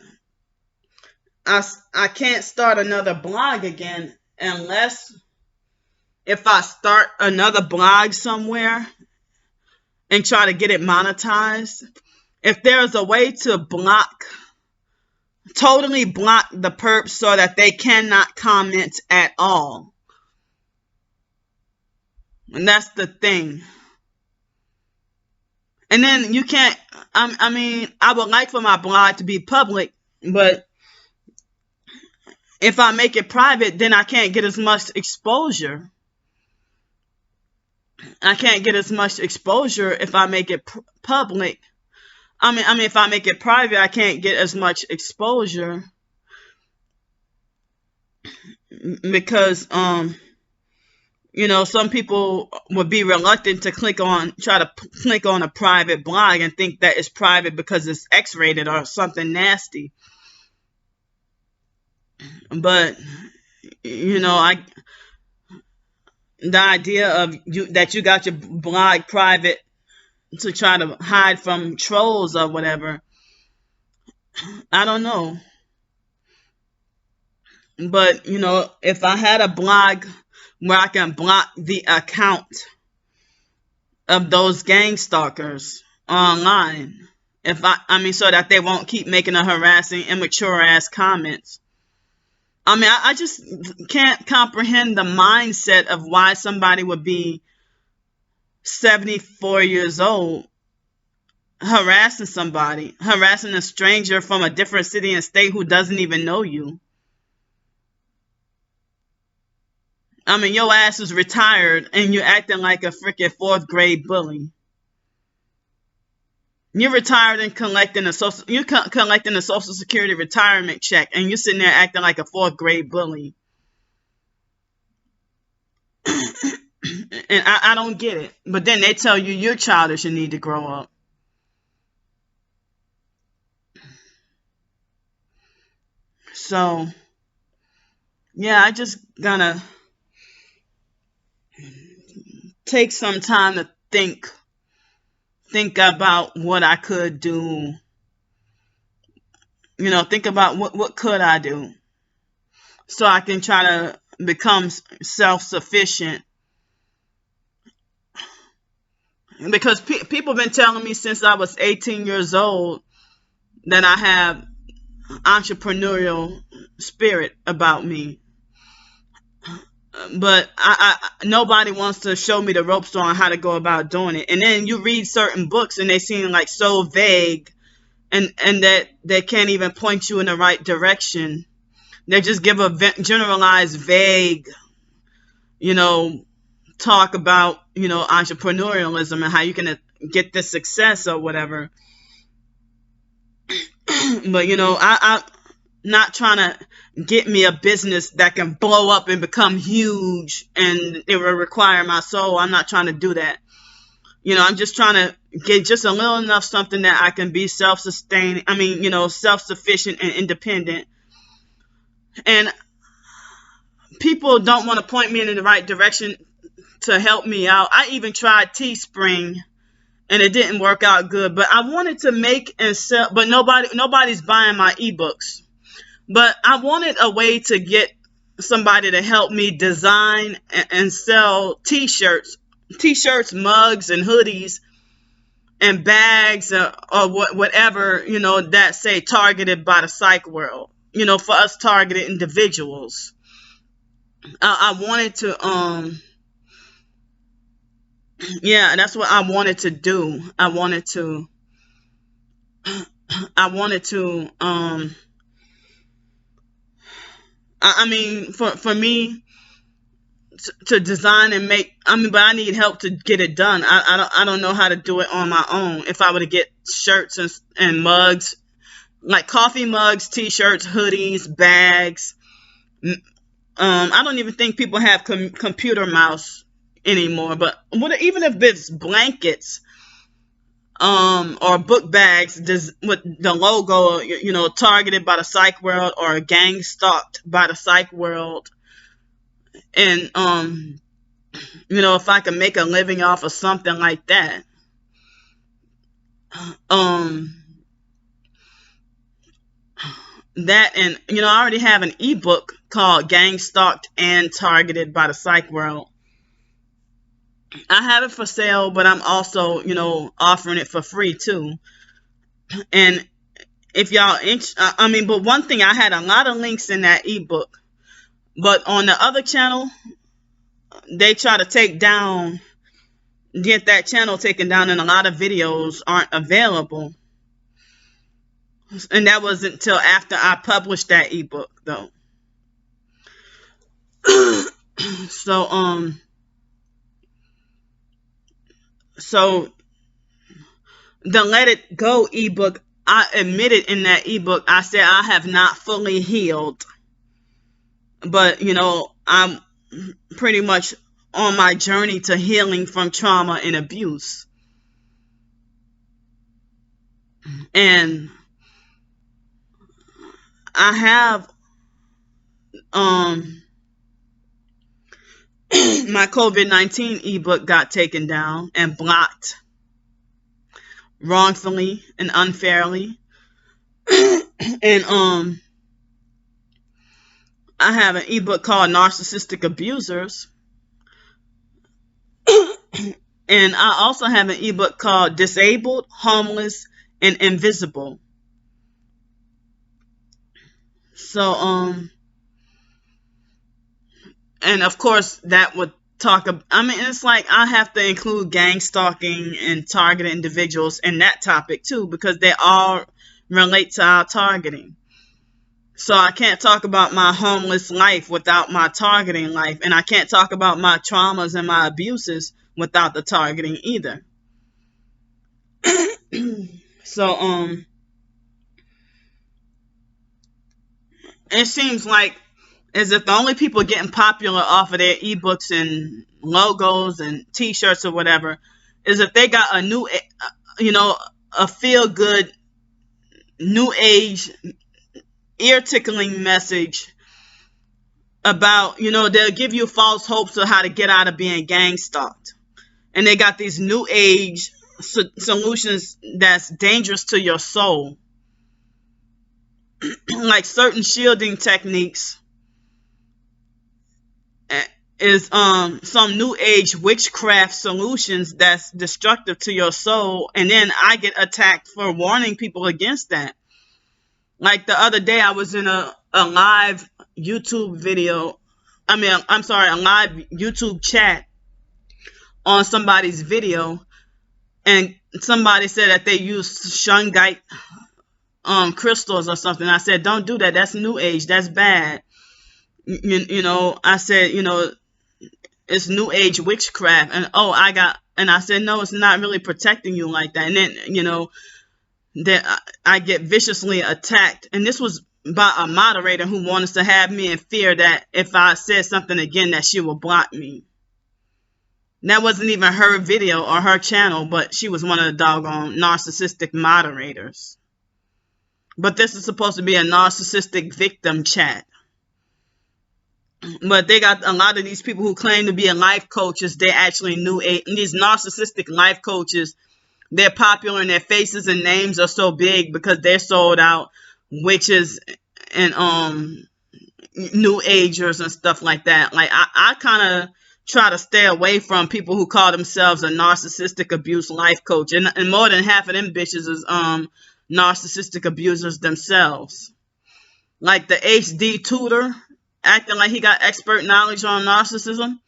I can't start another blog again unless if I start another blog somewhere and try to get it monetized. If there's a way to totally block the perps so that they cannot comment at all. And that's the thing. And then you can't, I would like for my blog to be public, but if I make it private, then I can't get as much exposure. I can't get as much exposure if I make it public. If I make it private, I can't get as much exposure because, some people would be reluctant to try to click on a private blog and think that it's private because it's X-rated or something nasty. But, the idea of that you got your blog private to try to hide from trolls or whatever, I don't know. But, if I had a blog where I can block the account of those gang stalkers online, so that they won't keep making the harassing, immature ass comments. I just can't comprehend the mindset of why somebody would be 74 years old harassing a stranger from a different city and state who doesn't even know you. Your ass is retired and you're acting like a freaking 4th grade bully. You're retired and collecting a Social Security retirement check, and you're sitting there acting like a 4th grade bully. And I don't get it. But then they tell you you're childish and need to grow up. So, yeah, I just gonna take some time to think about what I could do. Think about what could I do so I can try to become self-sufficient. Because people have been telling me since I was 18 years old that I have entrepreneurial spirit about me. But nobody wants to show me the ropes on how to go about doing it. And then you read certain books and they seem like so vague and that they can't even point you in the right direction They just give a generalized, vague, you know, talk about, entrepreneurialism and how you can get this success or whatever. But, I'm not trying to get me a business that can blow up and become huge and it will require my soul. I'm not trying to do that. I'm just trying to get just a little enough something that I can be self-sustaining. Self-sufficient and independent. And people don't want to point me in the right direction to help me out. I even tried Teespring and it didn't work out good. But I wanted to make and sell, but nobody's buying my ebooks. But I wanted a way to get somebody to help me design and sell t-shirts, mugs, and hoodies, and bags, or whatever, that say targeted by the psych world, for us targeted individuals. I wanted to, yeah, that's what I wanted to do. I wanted to, for me to design and make, but I need help to get it done. I don't know how to do it on my own. If I were to get shirts and mugs, like coffee mugs, t-shirts, hoodies, bags. I don't even think people have computer mouse anymore, but even if it's blankets, or book bags with the logo, targeted by the psych world or gang stalked by the psych world. And, if I can make a living off of something like that, that, and, I already have an ebook called Gang Stalked and Targeted by the Psych World. I have it for sale, but I'm also, offering it for free too. And if y'all, but one thing, I had a lot of links in that ebook, but on the other channel, they try to get that channel taken down, and a lot of videos aren't available. And that wasn't until after I published that ebook, though. So the Let It Go ebook, I admitted in that ebook, I said I have not fully healed, but I'm pretty much on my journey to healing from trauma and abuse. And I have my COVID-19 ebook got taken down and blocked wrongfully and unfairly. And I have an ebook called Narcissistic Abusers. And I also have an ebook called Disabled, Homeless, and Invisible. So, and of course that would talk about, it's like I have to include gang stalking and targeted individuals in that topic too, because they all relate to our targeting. So I can't talk about my homeless life without my targeting life, and I can't talk about my traumas and my abuses without the targeting either. So it seems like as if the only people getting popular off of their ebooks and logos and t-shirts or whatever is if they got a new, a feel-good, new age, ear-tickling message about, they'll give you false hopes of how to get out of being gang stalked. And they got these new age solutions that's dangerous to your soul. Like certain shielding techniques is some new age witchcraft solutions that's destructive to your soul, and then I get attacked for warning people against that. Like the other day I was in a live YouTube video, a live YouTube chat on somebody's video, and somebody said that they used shungite crystals or something. I said, don't do that. That's new age. That's bad. I said, it's new age witchcraft. And I said, no, it's not really protecting you like that. And then, that I get viciously attacked. And this was by a moderator who wanted to have me in fear that if I said something again, that she would block me. That wasn't even her video or her channel, but she was one of the doggone narcissistic moderators. But this is supposed to be a narcissistic victim chat. But they got a lot of these people who claim to be life coaches. They're actually new age. These narcissistic life coaches, they're popular and their faces and names are so big because they're sold out witches and new agers and stuff like that. Like I kind of try to stay away from people who call themselves a narcissistic abuse life coach, and more than half of them bitches is narcissistic abusers themselves. Like the HD tutor acting like he got expert knowledge on narcissism.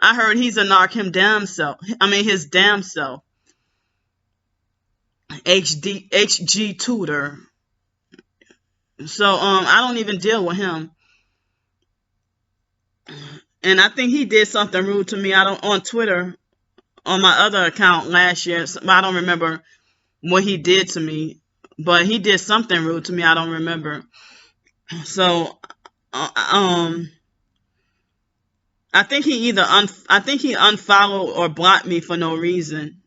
I heard he's a narc his damn self. HG tutor. So I don't even deal with him. And I think he did something rude to me. On Twitter, on my other account last year. I don't remember what he did to me, but he did something rude to me. I don't remember. So I think he unfollowed or blocked me for no reason,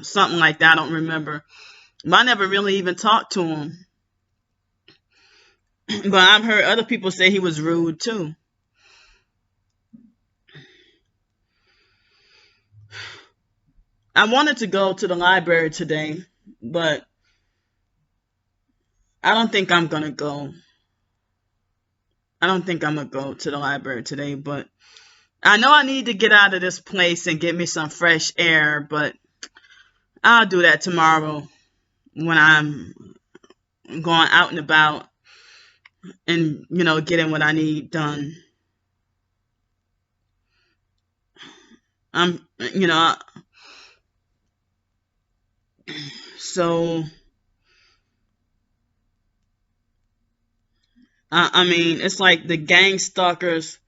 something like that. I don't remember. But I never really even talked to him. But I've heard other people say he was rude too. I wanted to go to the library today, but I don't think I'm going to go. I don't think I'm going to go to the library today, but I know I need to get out of this place and get me some fresh air, but I'll do that tomorrow when I'm going out and about and, getting what I need done. So, it's like the gang stalkers,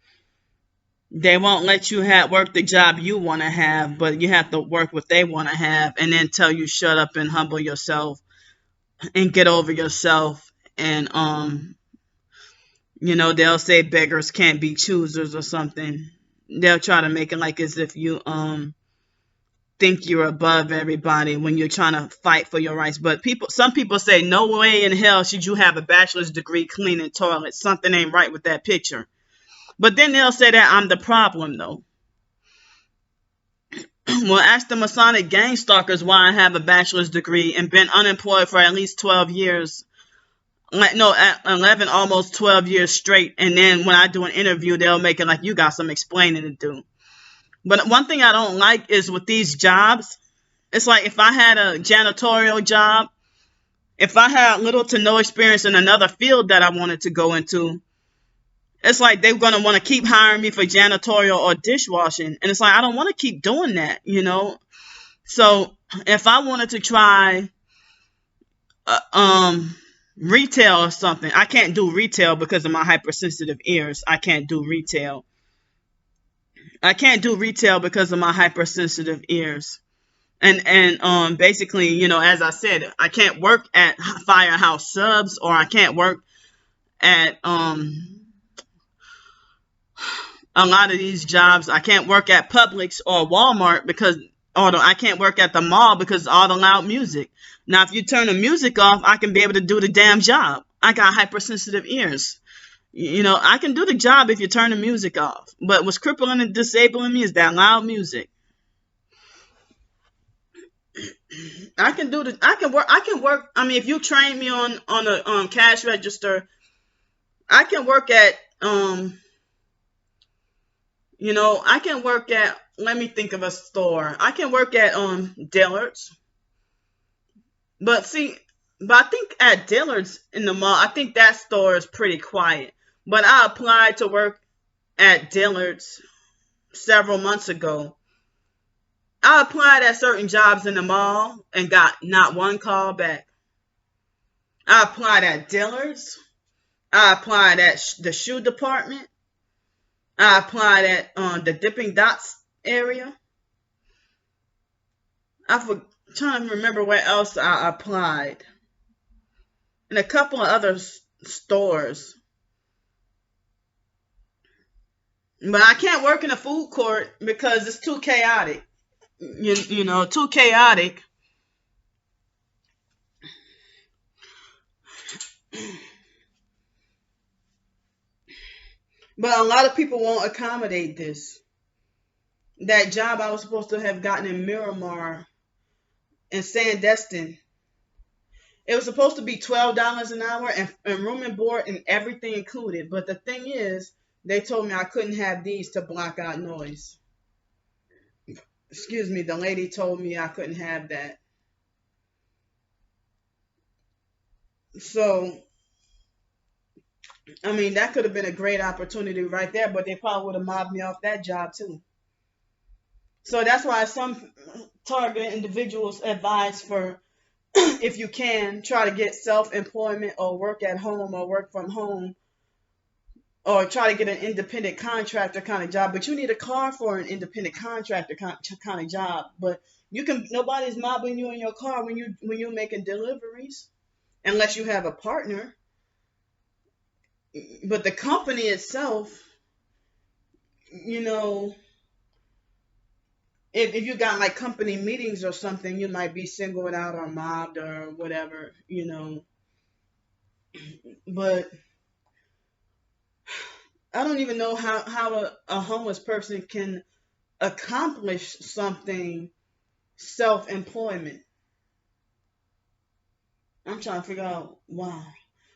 they won't let you work the job you want to have, but you have to work what they want to have, and then tell you shut up and humble yourself and get over yourself. And, they'll say beggars can't be choosers or something. They'll try to make it like as if you, think you're above everybody when you're trying to fight for your rights. But some people say, no way in hell should you have a bachelor's degree cleaning toilets. Something ain't right with that picture. But then they'll say that I'm the problem, though. Well, ask the Masonic gang stalkers why I have a bachelor's degree and been unemployed for at least 12 years. 11, almost 12 years straight. And then when I do an interview, they'll make it like you got some explaining to do. But one thing I don't like is with these jobs, it's like if I had a janitorial job, if I had little to no experience in another field that I wanted to go into, it's like they're going to want to keep hiring me for janitorial or dishwashing. And it's like, I don't want to keep doing that, So if I wanted to try retail or something, I can't do retail because of my hypersensitive ears. I can't do retail. Because of my hypersensitive ears. And basically, as I said, I can't work at Firehouse Subs, or I can't work at a lot of these jobs. I can't work at Publix or Walmart I can't work at the mall because of all the loud music. Now, if you turn the music off, I can be able to do the damn job. I got hypersensitive ears. I can do the job if you turn the music off. But what's crippling and disabling me is that loud music. I can work. If you train me on a cash register, I can work at I can work at, let me think of a store. I can work at Dillard's. But I think at Dillard's in the mall, I think that store is pretty quiet. But I applied to work at Dillard's several months ago. I applied at certain jobs in the mall and got not one call back. I applied at Dillard's. I applied at the shoe department. I applied at the Dipping Dots area. Trying to remember where else I applied. And a couple of other stores. But I can't work in a food court because it's too chaotic. You know, too chaotic. But a lot of people won't accommodate this. That job I was supposed to have gotten in Miramar and Sandestin, it was supposed to be $12 an hour and room and board and everything included. But the thing is, they told me I couldn't have these to block out noise. Excuse me, the lady told me I couldn't have that. So, I mean, that could have been a great opportunity right there, but they probably would have mobbed me off that job too. So that's why some targeted individuals advise for, if you can, try to get self-employment or work at home or work from home or try to get an independent contractor kind of job. But you need a car for an independent contractor kind of job. But nobody's mobbing you in your car when you're making deliveries, unless you have a partner. But the company itself, you know, if you got like company meetings or something, you might be singled out or mobbed or whatever, you know. But I don't even know how a homeless person can accomplish something self-employment. I'm trying to figure out why.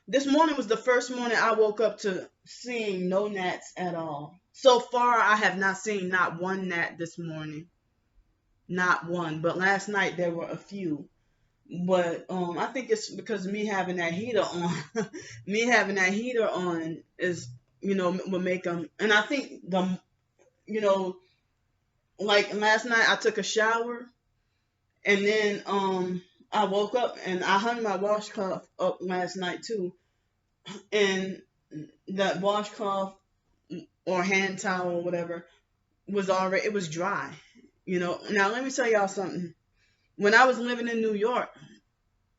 This morning was the first morning I woke up to seeing no gnats at all. So far, I have not seen not one gnat this morning. Not one. But last night there were a few. But I think it's because me having that heater on. Me having that heater on is, will make them. And I think like last night I took a shower, and then I woke up and I hung my washcloth up last night too, and that washcloth or hand towel or whatever it was dry. Now let me tell y'all something. When I was living in New York,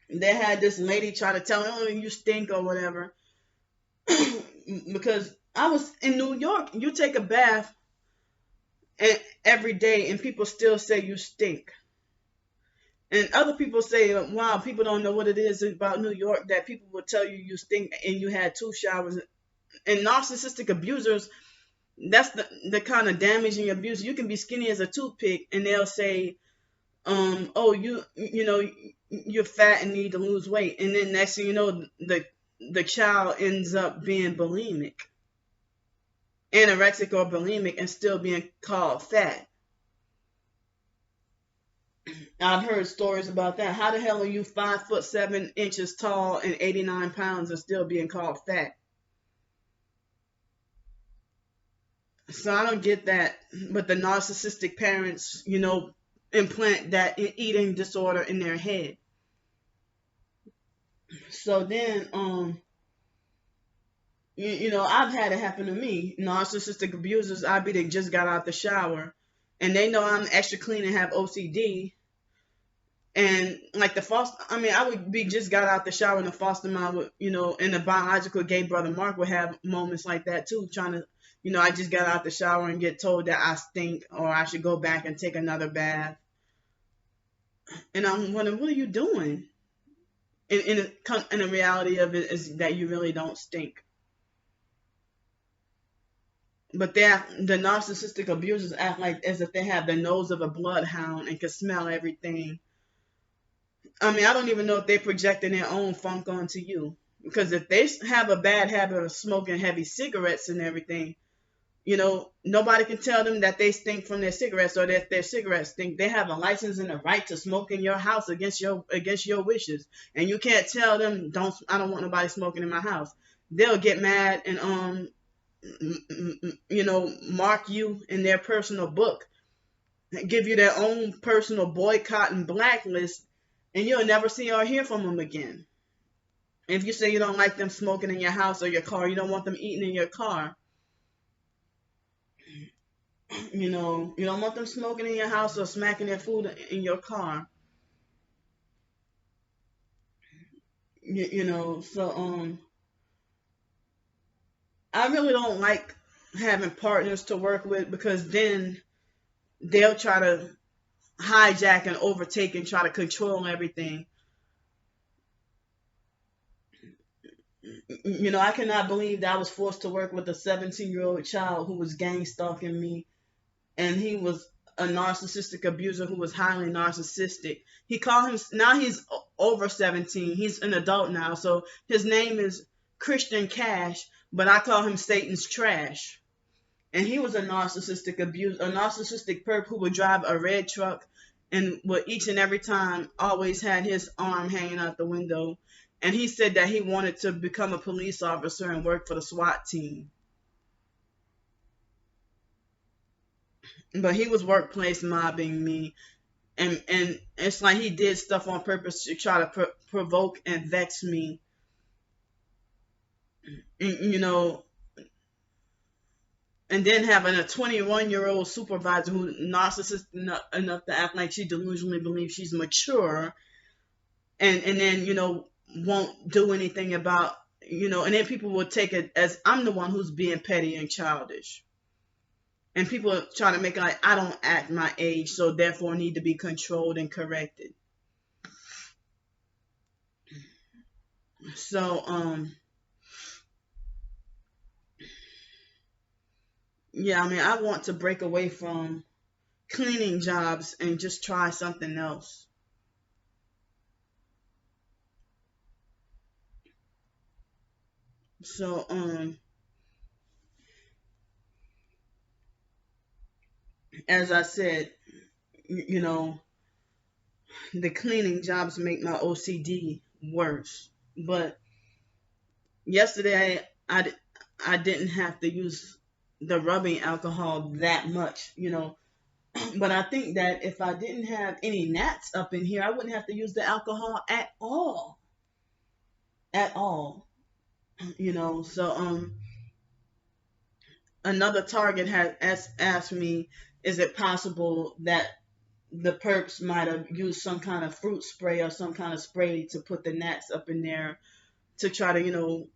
they had this lady try to tell me, "Oh, you stink" or whatever, because I was in New York. You take a bath every day, and people still say you stink. And other people say, "Wow, people don't know what it is about New York that people will tell you you stink and you had 2 showers." And narcissistic abusers, that's the kind of damaging abuse. You can be skinny as a toothpick, and they'll say, "Oh, you're fat and need to lose weight," and then next thing you know, the child ends up being bulimic, anorexic or bulimic, and still being called fat. I've heard stories about that. How the hell are you 5'7" tall and 89 pounds and still being called fat? So I don't get that. But the narcissistic parents, implant that eating disorder in their head. So then, I've had it happen to me. Narcissistic abusers, they just got out the shower, and they know I'm extra clean and have OCD. And like I would be just got out the shower, and the foster mom would, and the biological gay brother Mark would have moments like that too, trying to, I just got out the shower and get told that I stink or I should go back and take another bath. And I'm wondering, what are you doing? And the reality of it is that you really don't stink. But the narcissistic abusers act like as if they have the nose of a bloodhound and can smell everything. I mean, I don't even know if they're projecting their own funk onto you. Because if they have a bad habit of smoking heavy cigarettes and everything, nobody can tell them that they stink from their cigarettes or that their cigarettes stink. They have a license and a right to smoke in your house against your wishes. And you can't tell them, I don't want nobody smoking in my house. They'll get mad and, mark you in their personal book, give you their own personal boycott and blacklist, and you'll never see or hear from them again. If you say you don't like them smoking in your house or your car, you don't want them eating in your car. You don't want them smoking in your house or smacking their food in your car. So I really don't like having partners to work with, because then they'll try to hijack and overtake and try to control everything. I cannot believe that I was forced to work with a 17-year-old child who was gang stalking me, and he was a narcissistic abuser who was highly narcissistic. He called him, now he's over 17. He's an adult now, so his name is Christian Cash, but I call him Satan's Trash. And he was a narcissistic abuser, a narcissistic perp who would drive a red truck and would each and every time always had his arm hanging out the window. And he said that he wanted to become a police officer and work for the SWAT team. But he was workplace mobbing me, and it's like he did stuff on purpose to try to provoke and vex me. And, and then having a 21-year-old supervisor who's narcissistic enough to act like she delusionally believes she's mature, and then won't do anything about, and then people will take it as I'm the one who's being petty and childish. And people try to make it like I don't act my age, so therefore need to be controlled and corrected. So yeah, I mean, I want to break away from cleaning jobs and just try something else. So as I said, you know, the cleaning jobs make my OCD worse. But yesterday I didn't have to use the rubbing alcohol that much. But I think that if I didn't have any gnats up in here, I wouldn't have to use the alcohol at all. At all. So another target has asked me, is it possible that the perps might have used some kind of fruit spray or some kind of spray to put the gnats up in there to try to,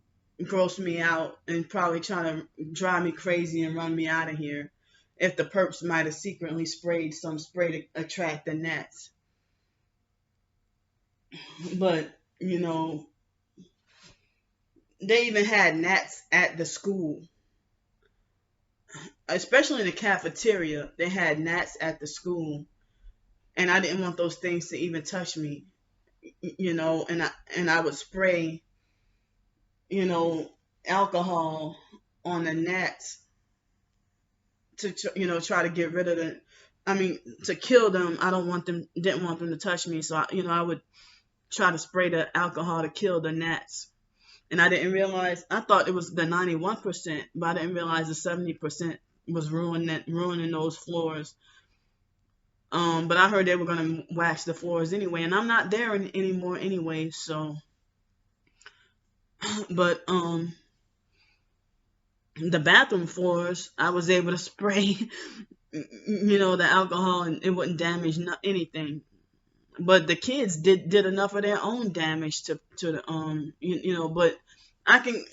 gross me out and probably try to drive me crazy and run me out of here, if the perps might have secretly sprayed some spray to attract the gnats. But, they even had gnats at the school, especially in the cafeteria. They had gnats at the school, and I didn't want those things to even touch me, and I would spray, alcohol on the gnats to try to get rid of the, I mean, to kill them. I didn't want them to touch me, so I would try to spray the alcohol to kill the gnats. And I didn't realize, I thought it was the 91%, but I didn't realize the 70% was ruining those floors. But I heard they were gonna wax the floors anyway, and I'm not there anymore anyway. So, but the bathroom floors, I was able to spray, the alcohol, and it wouldn't damage anything. But the kids did enough of their own damage to the But I can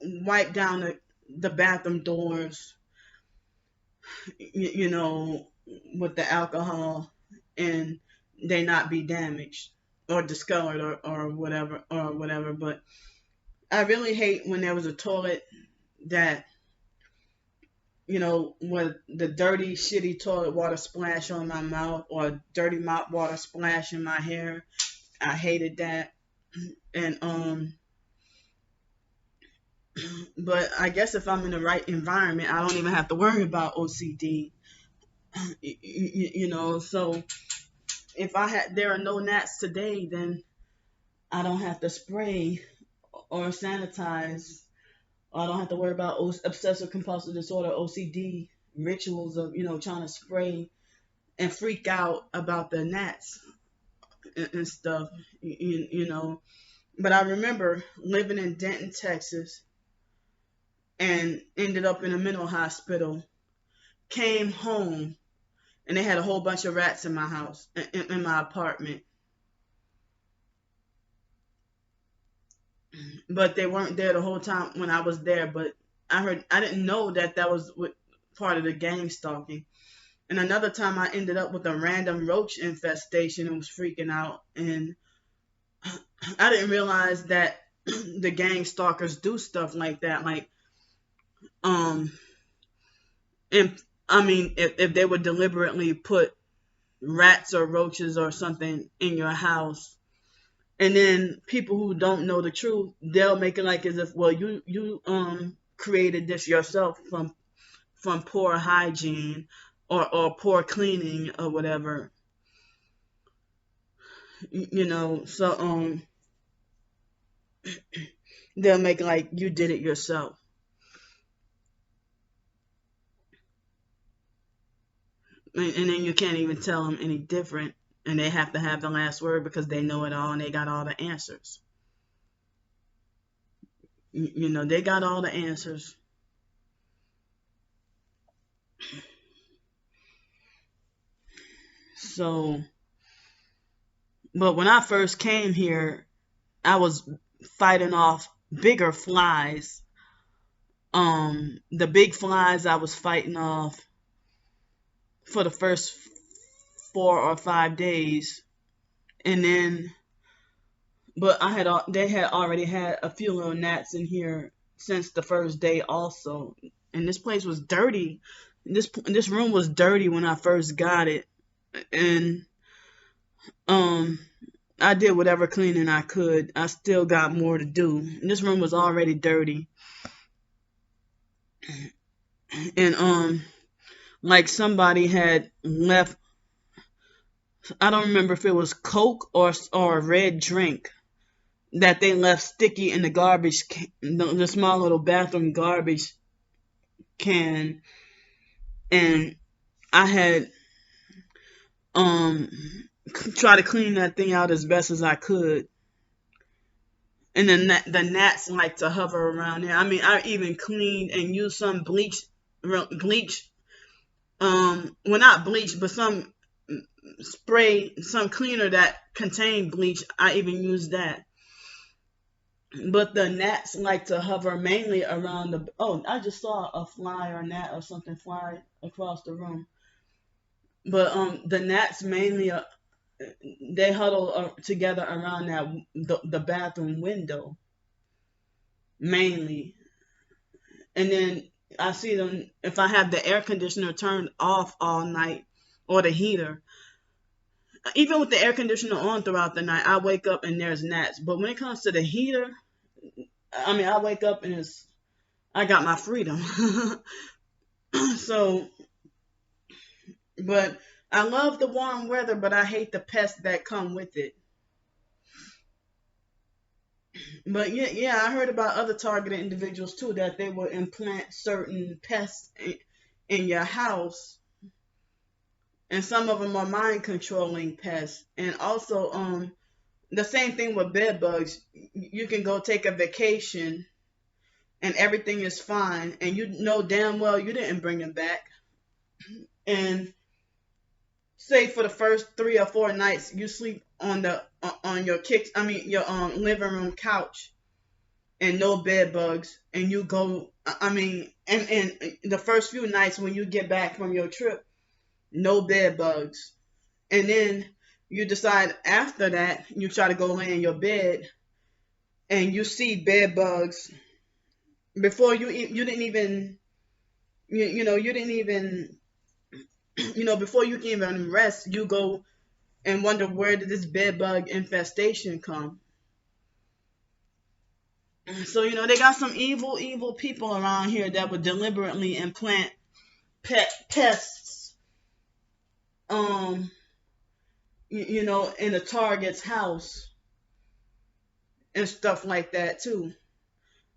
wipe down the bathroom doors, with the alcohol, and they not be damaged or discolored or whatever. But I really hate when there was a toilet that, with the dirty, shitty toilet water splash on my mouth or dirty mop water splash in my hair. I hated that. And but I guess if I'm in the right environment, I don't even have to worry about OCD. So if there are no gnats today, then I don't have to spray or sanitize. I don't have to worry about obsessive compulsive disorder, OCD rituals of, trying to spray and freak out about the gnats and stuff, But I remember living in Denton, Texas, and ended up in a mental hospital. Came home, and they had a whole bunch of rats in my house, in my apartment. But they weren't there the whole time when I was there. But I didn't know that that was part of the gang stalking. And another time I ended up with a random roach infestation and was freaking out. And I didn't realize that the gang stalkers do stuff like that. Like, um, and I mean, if they would deliberately put rats or roaches or something in your house, and then people who don't know the truth, they'll make it like as if, well, you created this yourself from poor hygiene or poor cleaning or whatever, so they'll make like you did it yourself. And then you can't even tell them any different, and they have to have the last word because they know it all and they got all the answers. They got all the answers. So, but when I first came here, I was fighting off bigger flies. The big flies I was fighting off for the first 4 or 5 days, and then, but they had already had a few little gnats in here since the first day also, and this place was dirty. This room was dirty when I first got it, and um I did whatever cleaning I could. I still got more to do. And this room was already dirty. And like somebody had left, I don't remember if it was Coke or a red drink that they left sticky in the garbage the small little bathroom garbage can. And I had um tried to clean that thing out as best as I could. And then the gnats like to hover around there. I mean, I even cleaned and used some bleach. Well, not bleach, but some spray, some cleaner that contained bleach. I even used that. But the gnats like to hover mainly around the. Oh, I just saw a fly or a gnat or something fly across the room. But the gnats mainly they huddle together around the bathroom window mainly, and then I see them if I have the air conditioner turned off all night or the heater. Even with the air conditioner on throughout the night, I wake up and there's gnats. But when it comes to the heater, I mean, I wake up and I got my freedom. So, but I love the warm weather, but I hate the pests that come with it. But yeah, I heard about other targeted individuals too that they will implant certain pests in your house, and some of them are mind controlling pests. And also, the same thing with bed bugs. You can go take a vacation and everything is fine, and you know damn well you didn't bring them back. And say for the first 3 or 4 nights you sleep on your your living room couch and no bed bugs, and you go, I mean, and the first few nights when you get back from your trip, no bed bugs, and then you decide after that you try to go lay in your bed and you see bed bugs before you didn't even you didn't even before you can even rest, you go and wonder where did this bed bug infestation come. So they got some evil people around here that would deliberately implant pests, um, in a target's house and stuff like that too.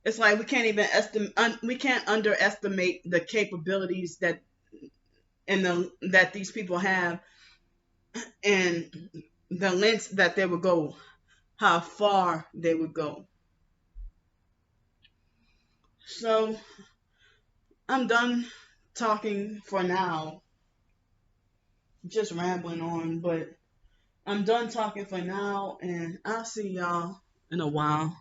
It's like we can't underestimate the capabilities that these people have, and the lengths that they would go. how far they would go. So I'm done talking for now, just rambling on, but I'm done talking for now, and I'll see y'all in a while.